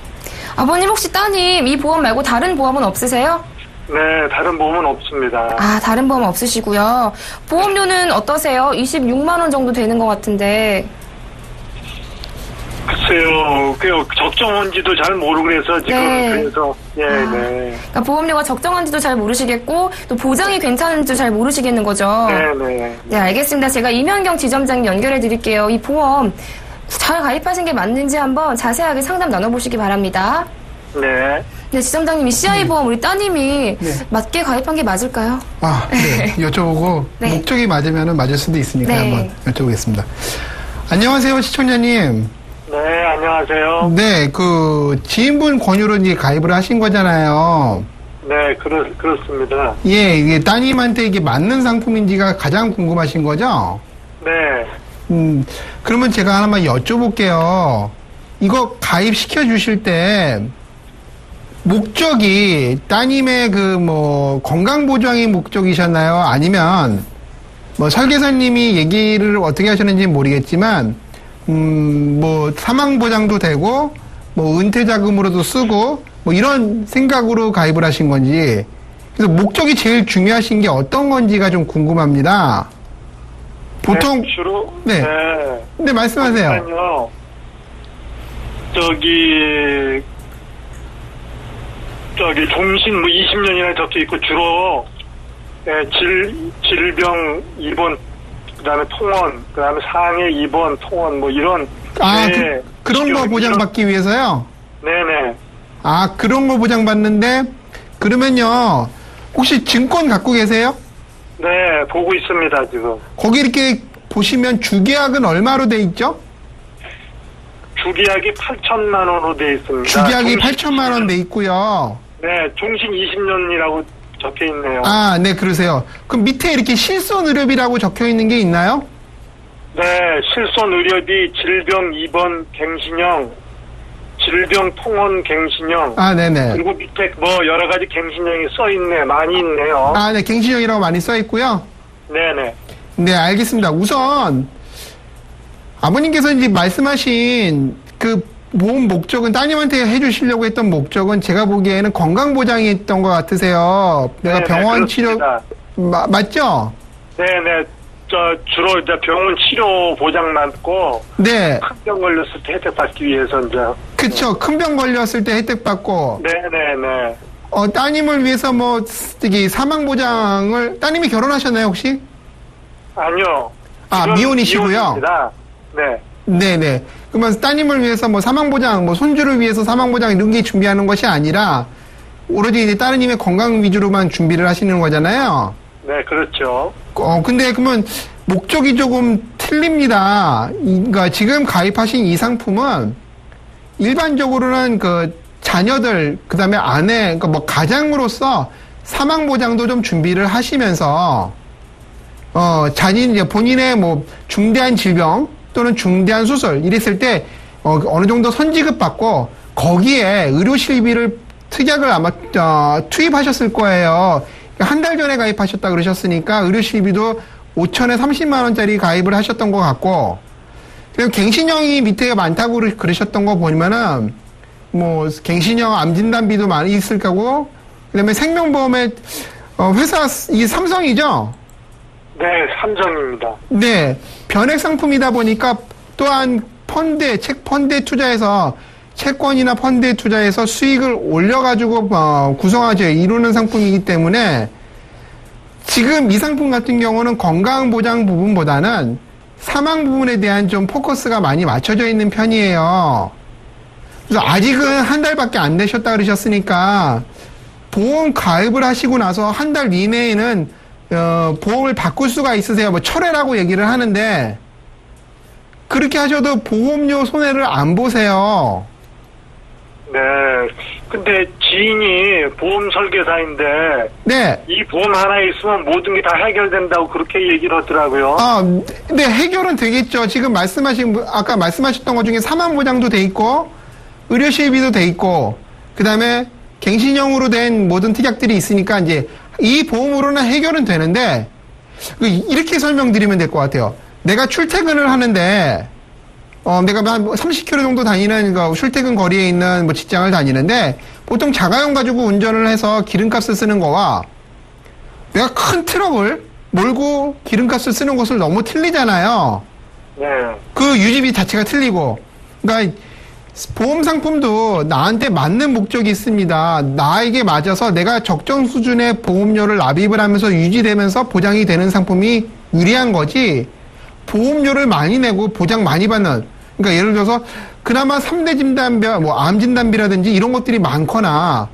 아버님 혹시 따님 이 보험 말고 다른 보험은 없으세요? 네, 다른 보험은 없습니다. 아, 다른 보험 없으시고요. 보험료는 어떠세요? 26만 원 정도 되는 것 같은데. 글쎄요, 적정한지도 잘 모르고 그래서 지금, 네. 그래서, 네. 그러니까 보험료가 적정한지도 잘 모르시겠고 또 보장이 괜찮은지도 잘 모르시겠는 거죠. 네네. 네, 알겠습니다. 제가 이면경 지점장님 연결해 드릴게요. 이 보험 잘 가입하신 게 맞는지 한번 자세하게 상담 나눠보시기 바랍니다. 네. 네, 지점장님 이 CI 보험 우리 따님이 맞게 가입한 게 맞을까요? 아, 네. 여쭤보고 네. 목적이 맞으면 맞을 수도 있으니까 네. 한번 여쭤보겠습니다. 안녕하세요, 시청자님. 네, 안녕하세요. 네, 그 지인분 권유로 이제 가입을 하신 거잖아요. 네, 그렇습니다. 예, 이게 따님한테 이게 맞는 상품인지가 가장 궁금하신 거죠? 네. 그러면 제가 하나만 여쭤볼게요. 이거 가입시켜 주실 때 목적이 따님의 건강보장이 목적이셨나요? 아니면 설계사님이 얘기를 어떻게 하셨는지 모르겠지만 사망보장도 되고 은퇴자금으로도 쓰고 이런 생각으로 가입을 하신 건지, 그래서 목적이 제일 중요하신 게 어떤 건지가 좀 궁금합니다. 보통 네, 주로 네. 네, 말씀하세요. 아니요. 종신 20년이나 적혀 있고 주로 질병 입원 그다음에 통원, 그다음에 상해 입원, 통원 뭐 이런 그런 거 보장받기 위해서요? 네네. 아, 그런 거 보장받는데 그러면요. 혹시 증권 갖고 계세요? 네, 보고 있습니다, 지금. 거기 이렇게 보시면 주계약은 얼마로 돼 있죠? 주계약이 8천만 원으로 돼 있습니다. 주계약이 8천만 원 돼 있고요. 네, 종신 20년이라고 적혀 있네요. 아, 네, 그러세요. 그럼 밑에 이렇게 실손 의료비라고 적혀 있는 게 있나요? 네, 실손 의료비, 질병 입원 갱신형, 질병 통원 갱신형. 아, 네네. 그리고 밑에 뭐 여러 가지 갱신형이 써 있네, 많이 있네요. 아, 네, 갱신형이라고 많이 써 있고요. 네네. 네, 알겠습니다. 우선 아버님께서 이제 말씀하신 그 보험 목적은 따님한테 해주시려고 했던 목적은 제가 보기에는 건강보장이었던 것 같으세요. 내가 네네, 병원 그렇습니다. 치료 맞죠? 네네. 주로 이제 병원 치료 보장 받고 네, 큰 병 걸렸을 때 혜택 받기 위해서 이제. 그쵸. 큰 병 걸렸을 때 혜택 받고 네네네. 따님을 위해서 뭐 저기 사망 보장을 따님이 결혼하셨나요 혹시? 아니요. 아, 지금 미혼이시고요. 미혼입니다. 네. 네네. 그러면 따님을 위해서 뭐 사망보장, 뭐 손주를 위해서 사망보장 이런 게 준비하는 것이 아니라 오로지 이제 따님의 건강 위주로만 준비를 하시는 거잖아요. 네, 그렇죠. 근데 그러면 목적이 조금 틀립니다. 그러니까 지금 가입하신 이 상품은 일반적으로는 그 자녀들, 그 다음에 아내, 그러니까 뭐 가장으로서 사망보장도 좀 준비를 하시면서 이제 본인의 뭐 중대한 질병 또는 중대한 수술 이랬을 때 어느 정도 선지급 받고 거기에 의료실비를 특약을 아마 투입하셨을 거예요. 한 달 전에 가입하셨다 그러셨으니까 의료실비도 5천에 30만 원짜리 가입을 하셨던 것 같고 그리고 갱신형이 밑에 많다고 그러셨던 거 보면은 뭐 갱신형 암진단비도 많이 있을 거고 그다음에 생명보험의 회사 이 삼성이죠. 네, 삼성입니다. 네, 변액 상품이다 보니까 또한 책 펀드에 투자해서 채권이나 펀드에 투자해서 수익을 올려가지고 구성하죠. 이루는 상품이기 때문에 지금 이 상품 같은 경우는 건강보장 부분보다는 사망 부분에 대한 좀 포커스가 많이 맞춰져 있는 편이에요. 그래서 아직은 한 달밖에 안 되셨다 그러셨으니까 보험 가입을 하시고 나서 한 달 이내에는 보험을 바꿀 수가 있으세요. 뭐 철회라고 얘기를 하는데 그렇게 하셔도 보험료 손해를 안 보세요. 네. 근데 지인이 보험 설계사인데 네. 이 보험 하나 있으면 모든 게 다 해결된다고 그렇게 얘기를 하더라고요. 네, 해결은 되겠죠. 지금 아까 말씀하셨던 것 중에 사망보장도 돼 있고, 의료실비도 돼 있고, 그 다음에 갱신형으로 된 모든 특약들이 있으니까 이제 이 보험으로는 해결은 되는데, 이렇게 설명드리면 될 것 같아요. 내가 출퇴근을 하는데, 내가 한 30km 정도 다니는 출퇴근 거리에 있는 뭐 직장을 다니는데 보통 자가용 가지고 운전을 해서 기름값을 쓰는 거와 내가 큰 트럭을 몰고 기름값을 쓰는 것을 너무 틀리잖아요. 네. 그 유지비 자체가 틀리고 그러니까 보험 상품도 나한테 맞는 목적이 있습니다. 나에게 맞아서 내가 적정 수준의 보험료를 납입을 하면서 유지되면서 보장이 되는 상품이 유리한 거지 보험료를 많이 내고 보장 많이 받는 그러니까 예를 들어서 그나마 3대 진단비, 뭐 암 진단비라든지 이런 것들이 많거나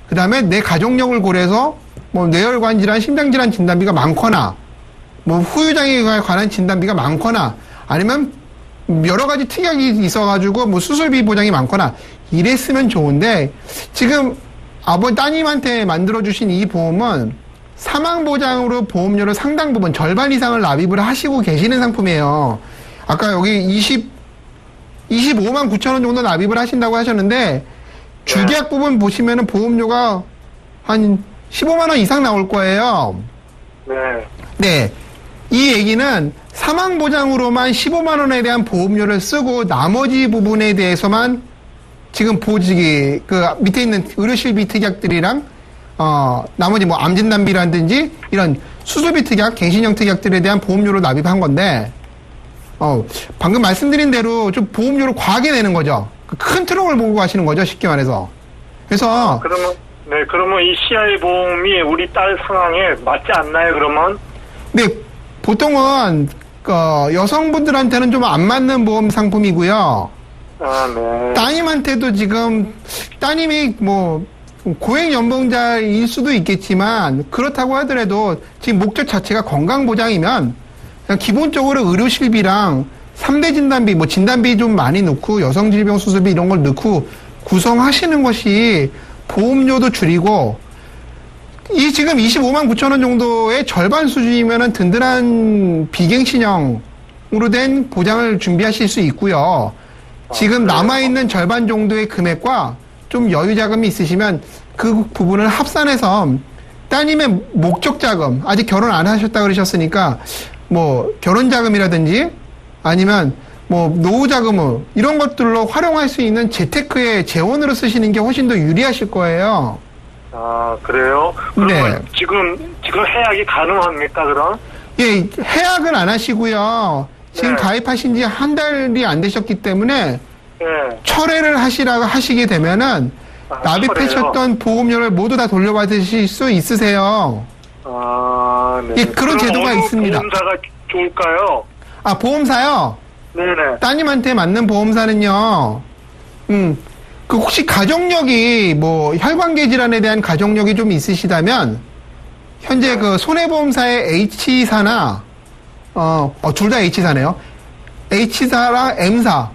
그 다음에 내 가족력을 고려해서 뭐 뇌혈관 질환, 심장 질환 진단비가 많거나 뭐 후유장애 관한 진단비가 많거나 아니면 여러 가지 특약이 있어가지고 뭐 수술비 보장이 많거나 이랬으면 좋은데 지금 따님한테 만들어주신 이 보험은 사망보장으로 보험료를 상당 부분 절반 이상을 납입을 하시고 계시는 상품이에요. 아까 여기 25만 9천 원 정도 납입을 하신다고 하셨는데 주계약 부분 보시면은 보험료가 한 15만 원 이상 나올 거예요. 네. 네. 이 얘기는 사망보장으로만 15만 원에 대한 보험료를 쓰고 나머지 부분에 대해서만 지금 그 밑에 있는 의료실비 특약들이랑 나머지 뭐 암진단비라든지 이런 수술비 특약, 갱신형 특약들에 대한 보험료를 납입한 건데 방금 말씀드린 대로 좀 보험료를 과하게 내는 거죠. 큰 트럭을 몰고 가시는 거죠, 쉽게 말해서. 그래서 그러면 이 CI 보험이 우리 딸 상황에 맞지 않나요, 그러면? 네, 보통은 여성분들한테는 좀 안 맞는 보험 상품이고요. 아, 네. 따님한테도 지금 따님이 뭐 고액 연봉자일 수도 있겠지만 그렇다고 하더라도 지금 목적 자체가 건강보장이면 그냥 기본적으로 의료실비랑 3대 진단비, 뭐 진단비 좀 많이 넣고 여성질병수술비 이런 걸 넣고 구성하시는 것이 보험료도 줄이고 이 지금 25만 9천 원 정도의 절반 수준이면은 든든한 비갱신형으로 된 보장을 준비하실 수 있고요. 지금 남아있는 절반 정도의 금액과 좀 여유 자금이 있으시면 그 부분을 합산해서 따님의 목적 자금, 아직 결혼 안 하셨다 그러셨으니까 뭐 결혼 자금이라든지 아니면 뭐 노후 자금을 이런 것들로 활용할 수 있는 재테크의 재원으로 쓰시는 게 훨씬 더 유리하실 거예요. 아, 그래요? 그러면 지금 해약이 가능합니까, 그럼? 예, 해약은 안 하시고요. 지금 네. 가입하신 지 한 달이 안 되셨기 때문에 예. 철회를 하시게 되면은 납입하셨던 보험료를 모두 다 돌려받으실 수 있으세요. 아, 네. 예, 그런 그럼 제도가 어느 있습니다. 보험사가 좋을까요? 아, 보험사요? 네네. 따님한테 맞는 보험사는요, 그 혹시 가족력이 뭐 혈관계 질환에 대한 가족력이 좀 있으시다면 현재 그 손해보험사의 H사나 둘 다 H사네요. H사랑 M사.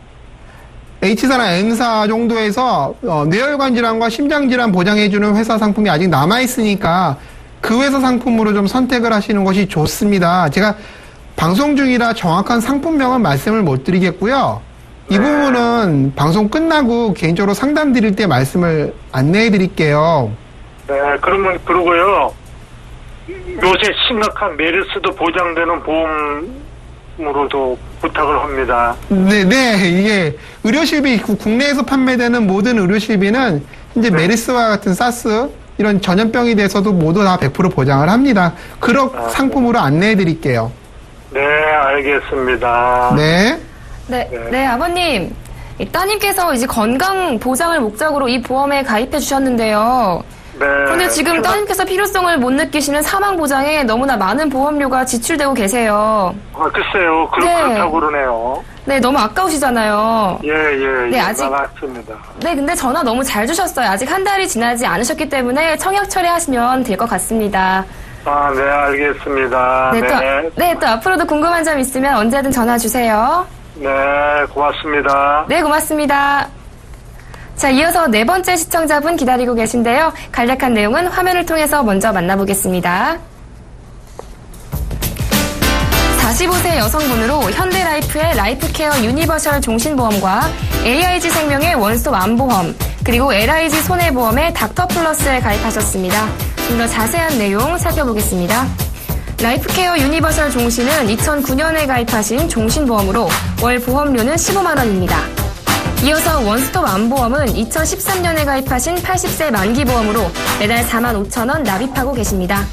H사나 M사 정도에서 뇌혈관 질환과 심장 질환 보장해주는 회사 상품이 아직 남아있으니까 그 회사 상품으로 좀 선택을 하시는 것이 좋습니다. 제가 방송 중이라 정확한 상품명은 말씀을 못 드리겠고요. 이 부분은 방송 끝나고 개인적으로 상담 드릴 때 말씀을 안내해 드릴게요. 네, 그러면 그러고요. 요새 심각한 메르스도 보장되는 보험으로도 부탁을 합니다. 네, 이게 의료실비, 국내에서 판매되는 모든 의료실비는 현재 메르스와 같은 사스, 이런 전염병에 대해서도 모두 다 100% 보장을 합니다. 그런 상품으로 안내해 드릴게요. 네, 알겠습니다. 네. 네, 아버님. 이 따님께서 이제 건강 보장을 목적으로 이 보험에 가입해 주셨는데요. 네. 그런데 지금 따님께서 필요성을 못 느끼시는 사망 보장에 너무나 많은 보험료가 지출되고 계세요. 아, 글쎄요. 네. 그렇다고 그러네요. 네, 너무 아까우시잖아요. 예. 네, 아직- 맞습니다. 네, 근데 전화 너무 잘 주셨어요. 아직 한 달이 지나지 않으셨기 때문에 청약 처리하시면 될 것 같습니다. 아, 네, 알겠습니다. 네, 또 앞으로도 궁금한 점 있으면 언제든 전화 주세요. 네, 고맙습니다. 네, 고맙습니다. 자, 이어서 네 번째 시청자분 기다리고 계신데요. 간략한 내용은 화면을 통해서 먼저 만나보겠습니다. 45세 여성분으로 현대라이프의 라이프케어 유니버셜 종신보험과 AIG 생명의 원스톱 안보험, 그리고 LIG 손해보험의 닥터플러스에 가입하셨습니다. 좀 더 자세한 내용 살펴보겠습니다. 라이프케어 유니버셜 종신은 2009년에 가입하신 종신보험으로 월 보험료는 15만 원입니다. 이어서 원스톱 안보험은 2013년에 가입하신 80세 만기보험으로 매달 4만 5천 원 납입하고 계십니다.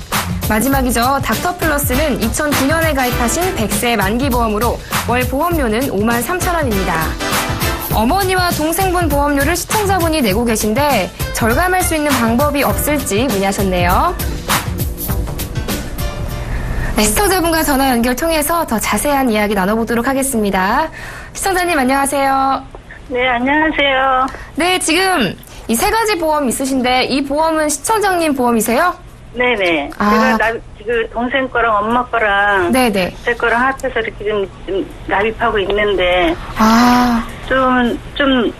마지막이죠. 닥터플러스는 2009년에 가입하신 100세 만기보험으로 월 보험료는 5만 3천 원입니다. 어머니와 동생분 보험료를 시청자분이 내고 계신데 절감할 수 있는 방법이 없을지 문의하셨네요. 네, 시청자분과 전화 연결 통해서 더 자세한 이야기 나눠보도록 하겠습니다. 시청자님 안녕하세요. 네, 안녕하세요. 네, 지금 이 세 가지 보험 있으신데 이 보험은 시청자님 보험이세요? 네네. 아. 제가 그 동생 거랑 엄마 거랑 네네. 제 거랑 합해서 이렇게 좀 납입하고 있는데 좀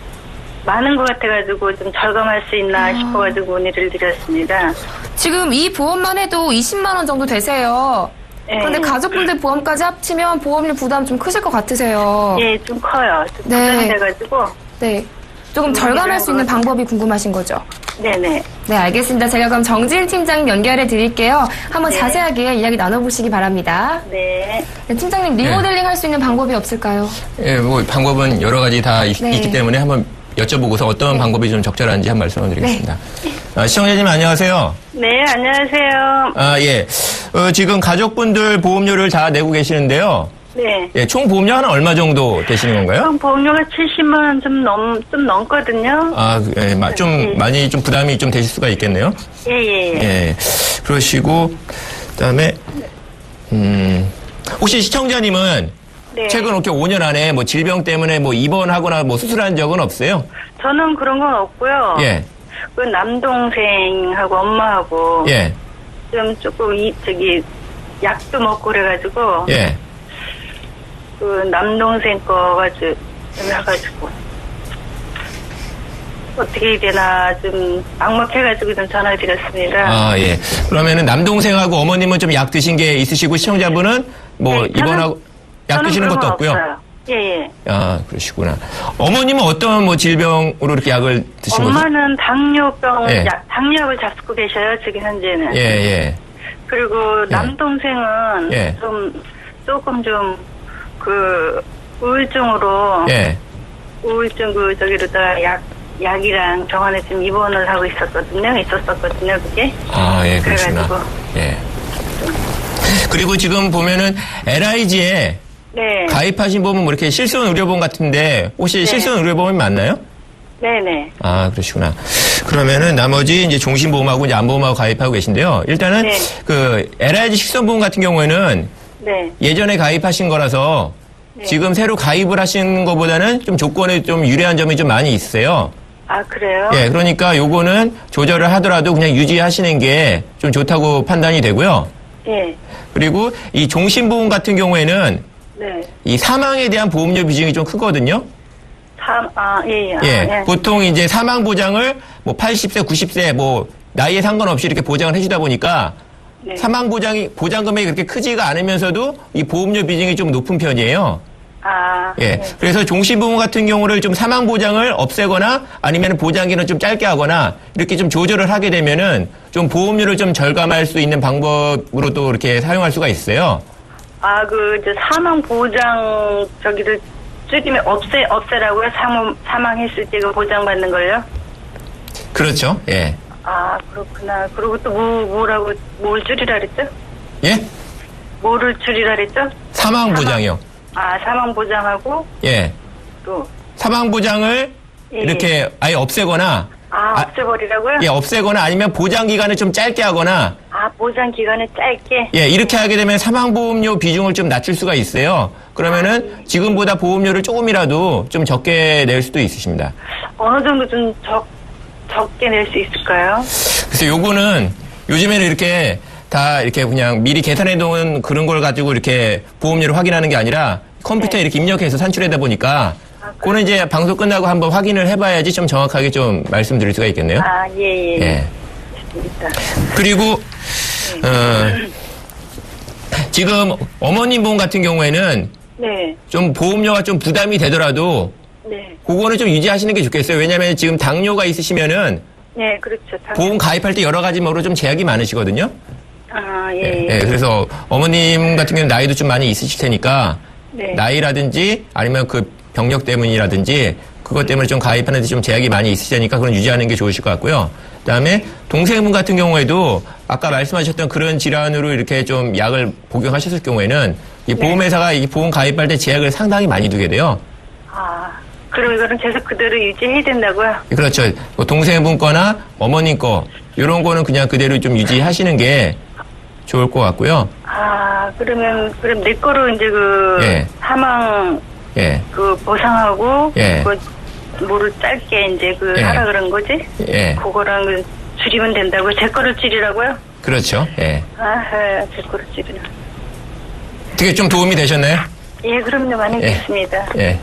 많은 것 같아가지고 좀 절감할 수 있나 싶어가지고 문의를 드렸습니다. 지금 이 보험만 해도 20만 원 정도 되세요. 네. 그런데 가족분들 보험까지 합치면 보험료 부담 좀 크실 것 같으세요. 예, 좀 커요. 좀 네. 부담이 돼가지고. 네. 조금 절감할 수 있는 방법이 궁금하신 거죠? 네네. 네, 알겠습니다. 제가 그럼 정지일 팀장님 연결해 드릴게요. 한번 네. 자세하게 이야기 나눠보시기 바랍니다. 네. 네, 팀장님, 리모델링 할 수 있는 방법이 없을까요? 예, 뭐 방법은 여러 가지 다 네. 있기 때문에 한번 여쭤보고서 어떤 방법이 좀 적절한지 한 말씀을 드리겠습니다. 시청자님 안녕하세요. 네, 안녕하세요. 아, 예. 지금 가족분들 보험료를 다 내고 계시는데요. 네. 예, 총 보험료 하나 얼마 정도 되시는 건가요? 그럼 보험료가 70만 원 좀 넘거든요. 아, 예, 좀 많이 좀 부담이 좀 되실 수가 있겠네요. 예. 예. 그러시고 그다음에 혹시 시청자님은 네. 최근 이렇게 5년 안에 뭐 질병 때문에 뭐 입원하거나 뭐 수술한 적은 없어요? 저는 그런 건 없고요. 예. 그 남동생하고 엄마하고 예. 좀 조금 약도 먹고 그래가지고 예. 그 남동생 거가 좀 해가지고 어떻게 해야 되나 좀 막막해가지고 좀 전화드렸습니다. 아, 예. 그러면은 남동생하고 어머님은 좀 약 드신 게 있으시고 시청자분은 뭐 네, 입원하고 약 드시는 그런 것도 건 없고요. 없어요. 예. 아, 그러시구나. 어머님은 어떤 뭐 질병으로 이렇게 약을 드신 거죠? 엄마는 당뇨병 예. 당뇨약을 잡수고 계셔요 지금 현재는. 예, 예. 그리고 예. 남동생은 예. 조금 좀 그 우울증으로 예. 우울증 저기로다가 약이랑 병원에 지금 입원을 하고 있었었거든요 그게. 아, 예, 그러시구나. 그래가지고. 예. 그리고 지금 보면은 LIG에 네. 가입하신 분은 뭐 이렇게 실손 의료보험 같은데 혹시 네. 실손 의료보험이 맞나요? 네네. 아, 그러시구나. 그러면은 나머지 이제 종신보험하고 이제 안보험하고 가입하고 계신데요. 일단은 네. 그 LIG 실손보험 같은 경우에는 네. 예전에 가입하신 거라서 네. 지금 새로 가입을 하신 것보다는 좀 조건에 좀 유리한 점이 좀 많이 있어요. 아 그래요? 예, 그러니까 요거는 조절을 하더라도 그냥 유지하시는 게 좀 좋다고 판단이 되고요. 예. 그리고 이 종신보험 같은 경우에는 네. 이 사망에 대한 보험료 비중이 좀 크거든요. 예. 예, 보통 이제 사망 보장을 뭐 80세, 90세 뭐 나이에 상관없이 이렇게 보장을 해주다 보니까 네. 사망 보장 금액이 그렇게 크지가 않으면서도 이 보험료 비중이 좀 높은 편이에요. 예, 네. 그래서 종신보험 같은 경우를 좀 사망 보장을 없애거나 아니면 보장기는 좀 짧게 하거나 이렇게 좀 조절을 하게 되면은 좀 보험료를 좀 절감할 수 있는 방법으로 또 이렇게 사용할 수가 있어요. 사망 보장 저기를 줄이면 없애라고요? 사망했을 때 그 보장받는 걸요? 그렇죠. 예. 아, 그렇구나. 그리고 또 뭘 줄이라 그랬죠? 예? 뭐를 줄이라 그랬죠? 사망 보장이요. 사망 보장하고 예. 또 사망 보장을 예. 이렇게 아예 없애거나 없애버리라고요? 예, 없애거나 아니면 보장 기간을 좀 짧게 하거나 보장 기간을 짧게? 예, 이렇게 하게 되면 사망보험료 비중을 좀 낮출 수가 있어요. 그러면은 지금보다 보험료를 조금이라도 좀 적게 낼 수도 있으십니다. 어느 정도 좀 적게 낼 수 있을까요? 그래서 요거는 요즘에는 이렇게 다 이렇게 그냥 미리 계산해 놓은 그런 걸 가지고 이렇게 보험료를 확인하는 게 아니라 컴퓨터에 이렇게 입력해서 산출하다 보니까 그거는 이제 방송 끝나고 한번 확인을 해봐야지 좀 정확하게 좀 말씀드릴 수가 있겠네요. 예. 예. 그리고 지금 어머님 보험 같은 경우에는 네. 좀 보험료가 좀 부담이 되더라도 네. 그거는 좀 유지하시는 게 좋겠어요. 왜냐하면 지금 당뇨가 있으시면은 네, 그렇죠. 보험 가입할 때 여러 가지 뭐로 좀 제약이 많으시거든요. 예. 그래서 어머님 같은 경우는 나이도 좀 많이 있으실 테니까 네. 나이라든지 아니면 그 병력 때문이라든지 그것 때문에 좀 가입하는 데 좀 제약이 많이 있으시니까 그건 유지하는 게 좋으실 것 같고요. 그다음에 동생분 같은 경우에도 아까 말씀하셨던 그런 질환으로 이렇게 좀 약을 복용하셨을 경우에는 이 보험회사가 이 보험 가입할 때 제약을 상당히 많이 두게 돼요. 그럼 이거는 계속 그대로 유지해야 된다고요? 그렇죠. 뭐 동생분 거나 어머님 거 이런 거는 그냥 그대로 좀 유지하시는 게 좋을 것 같고요. 그럼 내 거로 이제 예. 사망 예. 보상하고 예. 뭐를 짧게 이제 예. 하라 그런 거지? 예. 그거랑 줄이면 된다고요? 제 거를 줄이라고요? 그렇죠. 예. 제 거를 줄이라. 어떻게 좀 도움이 되셨나요? 예, 그럼요. 많이 됐습니다. 예.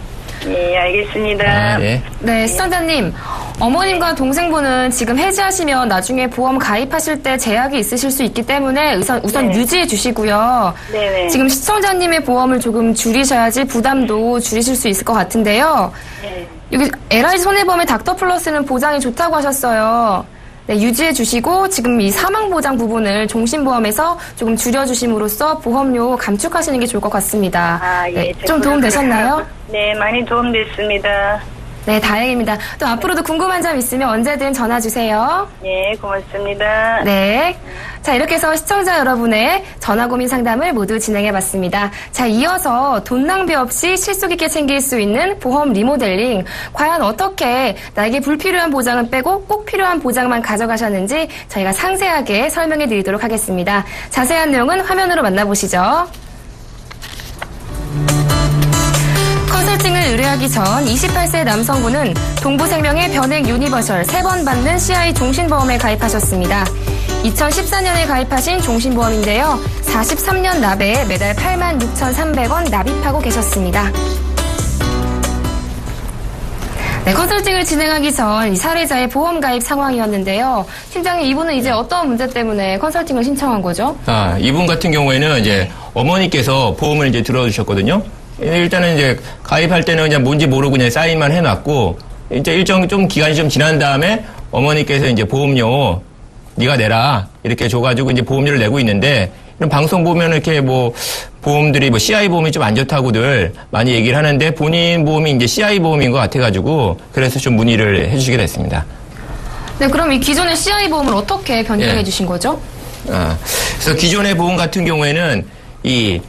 예, 알겠습니다. 예. 네, 시청자님. 어머님과 동생분은 지금 해지하시면 나중에 보험 가입하실 때 제약이 있으실 수 있기 때문에 우선 네. 유지해 주시고요. 네네. 지금 시청자님의 보험을 조금 줄이셔야지 부담도 줄이실 수 있을 것 같은데요. 네. 여기 LIG 손해보험의 닥터플러스는 보장이 좋다고 하셨어요. 네, 유지해 주시고 지금 이 사망보장 부분을 종신보험에서 조금 줄여주심으로써 보험료 감축하시는 게 좋을 것 같습니다. 예. 네, 좀 도움 되셨나요? 네, 많이 도움됐습니다. 네, 다행입니다. 또 앞으로도 궁금한 점 있으면 언제든 전화 주세요. 네, 고맙습니다. 네. 자, 이렇게 해서 시청자 여러분의 전화 고민 상담을 모두 진행해 봤습니다. 자, 이어서 돈 낭비 없이 실속 있게 챙길 수 있는 보험 리모델링. 과연 어떻게 나에게 불필요한 보장은 빼고 꼭 필요한 보장만 가져가셨는지 저희가 상세하게 설명해 드리도록 하겠습니다. 자세한 내용은 화면으로 만나보시죠. 컨설팅을 의뢰하기 전 28세 남성분은 동부생명의 변액 유니버셜 3번 받는 CI 종신보험에 가입하셨습니다. 2014년에 가입하신 종신보험인데요. 43년 납에 매달 86,300원 납입하고 계셨습니다. 네, 컨설팅을 진행하기 전 이 사례자의 보험 가입 상황이었는데요. 팀장님, 이분은 이제 어떤 문제 때문에 컨설팅을 신청한 거죠? 이분 같은 경우에는 이제 어머니께서 보험을 이제 들어주셨거든요. 일단은 이제 가입할 때는 그냥 뭔지 모르고 그냥 사인만 해놨고, 이제 일정 좀 기간이 좀 지난 다음에 어머니께서 이제 보험료 네가 내라 이렇게 줘가지고 이제 보험료를 내고 있는데, 이런 방송 보면 이렇게 뭐 보험들이 뭐 CI 보험이 좀 안 좋다고들 많이 얘기를 하는데 본인 보험이 이제 CI 보험인 것 같아가지고 그래서 좀 문의를 해주시게 됐습니다. 네, 그럼 이 기존의 CI 보험을 어떻게 변경해 주신 거죠? 그래서 기존의 보험 같은 경우에는 이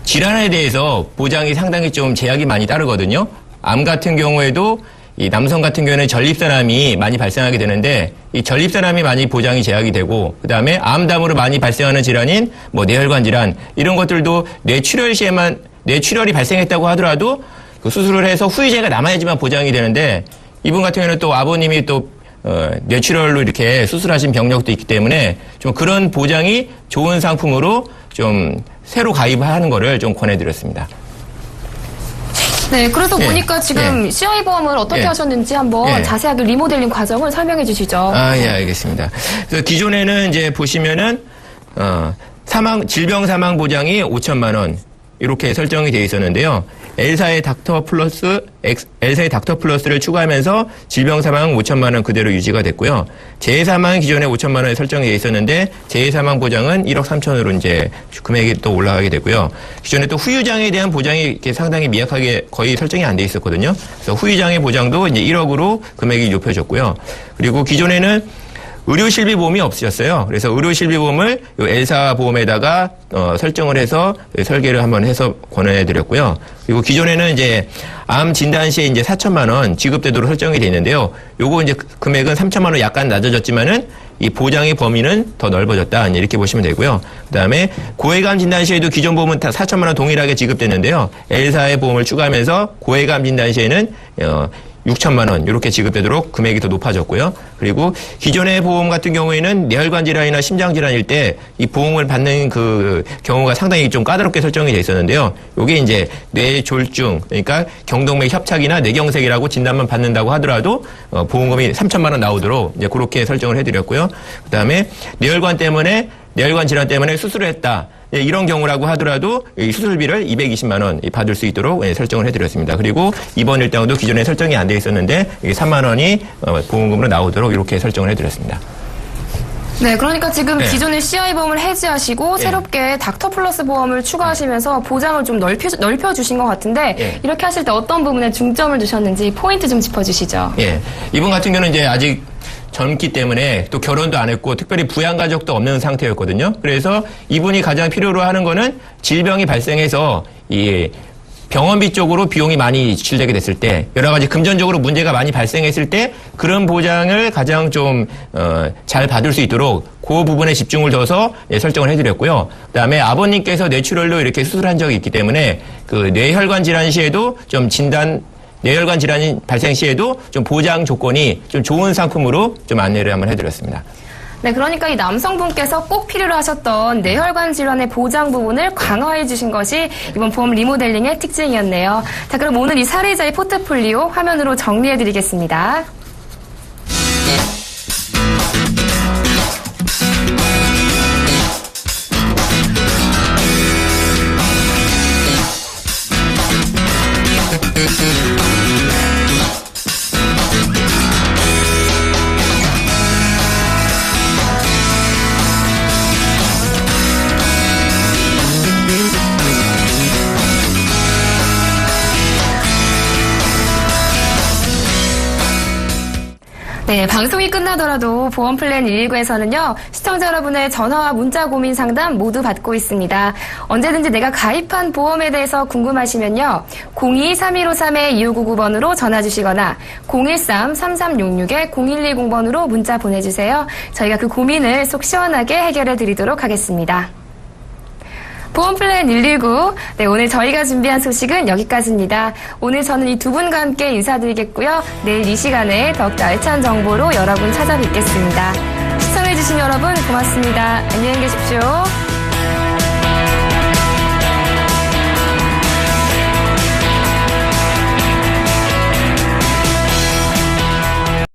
질환에 대해서 보장이 상당히 좀 제약이 많이 따르거든요. 암 같은 경우에도 이 남성 같은 경우에는 전립선암이 많이 발생하게 되는데 이 전립선암이 많이 보장이 제약이 되고 그다음에 암담으로 많이 발생하는 질환인 뭐 뇌혈관 질환 이런 것들도 뇌출혈 시에만 뇌출혈이 발생했다고 하더라도 그 수술을 해서 후유장애가 남아야지만 보장이 되는데 이분 같은 경우는 또 아버님이 또 뇌출혈로 이렇게 수술하신 병력도 있기 때문에 좀 그런 보장이 좋은 상품으로 좀 새로 가입하는 거를 좀 권해드렸습니다. 네, 그래서 예. 보니까 지금 CI 보험을 어떻게 예. 하셨는지 한번 예. 자세하게 리모델링 과정을 설명해 주시죠. 예, 알겠습니다. 그래서 기존에는 이제 보시면은, 질병 사망 보장이 5천만 원, 이렇게 설정이 되어 있었는데요. L사의 닥터 플러스를 추가하면서 질병 사망 5천만 원 그대로 유지가 됐고요. 재해 사망은 기존에 5천만 원에 설정이 되어 있었는데 재해 사망 보장은 1억 3천으로 이제 금액이 또 올라가게 되고요. 기존에 또 후유장애에 대한 보장이 이렇게 상당히 미약하게 거의 설정이 안 돼 있었거든요. 그래서 후유장애 보장도 이제 1억으로 금액이 높여졌고요. 그리고 기존에는 의료실비보험이 없으셨어요. 그래서 의료실비보험을 요 L사 보험에다가 설정을 해서 설계를 한번 해서 권해드렸고요. 그리고 기존에는 이제 암 진단 시에 이제 4천만 원 지급되도록 설정이 돼 있는데요. 요거 이제 금액은 3천만 원 약간 낮아졌지만은 이 보장의 범위는 더 넓어졌다 이렇게 보시면 되고요. 그다음에 고해감 진단 시에도 기존 보험은 다 4천만 원 동일하게 지급됐는데요. L사의 보험을 추가하면서 고해감 진단 시에는 6천만 원 이렇게 지급되도록 금액이 더 높아졌고요. 그리고 기존의 보험 같은 경우에는 뇌혈관 질환이나 심장 질환일 때 이 보험을 받는 그 경우가 상당히 좀 까다롭게 설정이 돼 있었는데요. 이게 이제 뇌졸중 그러니까 경동맥 협착이나 뇌경색이라고 진단만 받는다고 하더라도 보험금이 3천만 원 나오도록 이제 그렇게 설정을 해드렸고요. 그다음에 뇌혈관 질환 때문에 수술을 했다. 이런 경우라고 하더라도 이 수술비를 220만 원 받을 수 있도록 설정을 해드렸습니다. 그리고 입원 일당도 기존에 설정이 안 돼 있었는데 3만 원이 보험금으로 나오도록 이렇게 설정을 해드렸습니다. 네, 그러니까 지금 네. 기존의 CI 보험을 해지하시고 새롭게 닥터 플러스 보험을 추가하시면서 보장을 좀 넓혀주신 것 같은데 이렇게 하실 때 어떤 부분에 중점을 두셨는지 포인트 좀 짚어주시죠. 예, 이분 같은 경우는 이제 아직 젊기 때문에 또 결혼도 안 했고 특별히 부양 가족도 없는 상태였거든요. 그래서 이분이 가장 필요로 하는 거는 질병이 발생해서 이 병원비 쪽으로 비용이 많이 지출되게 됐을 때 여러 가지 금전적으로 문제가 많이 발생했을 때 그런 보장을 가장 좀 잘 받을 수 있도록 그 부분에 집중을 둬서 설정을 해드렸고요. 그다음에 아버님께서 뇌출혈로 이렇게 수술한 적이 있기 때문에 그 뇌혈관 질환 시에도 좀 뇌혈관 질환이 발생 시에도 좀 보장 조건이 좀 좋은 상품으로 좀 안내를 한번 해드렸습니다. 네, 그러니까 이 남성분께서 꼭 필요로 하셨던 뇌혈관 질환의 보장 부분을 강화해 주신 것이 이번 보험 리모델링의 특징이었네요. 자, 그럼 오늘 이 사례자의 포트폴리오 화면으로 정리해 드리겠습니다. 네, 방송이 끝나더라도 보험 플랜 119에서는요, 시청자 여러분의 전화와 문자 고민 상담 모두 받고 있습니다. 언제든지 내가 가입한 보험에 대해서 궁금하시면요, 02-3153-2599번으로 전화 주시거나 013-3366-0110번으로 문자 보내주세요. 저희가 그 고민을 속 시원하게 해결해 드리도록 하겠습니다. 보험플랜 119. 네, 오늘 저희가 준비한 소식은 여기까지입니다. 오늘 저는 이 두 분과 함께 인사드리겠고요. 내일 이 시간에 더욱더 알찬 정보로 여러분 찾아뵙겠습니다. 시청해주신 여러분 고맙습니다. 안녕히 계십시오.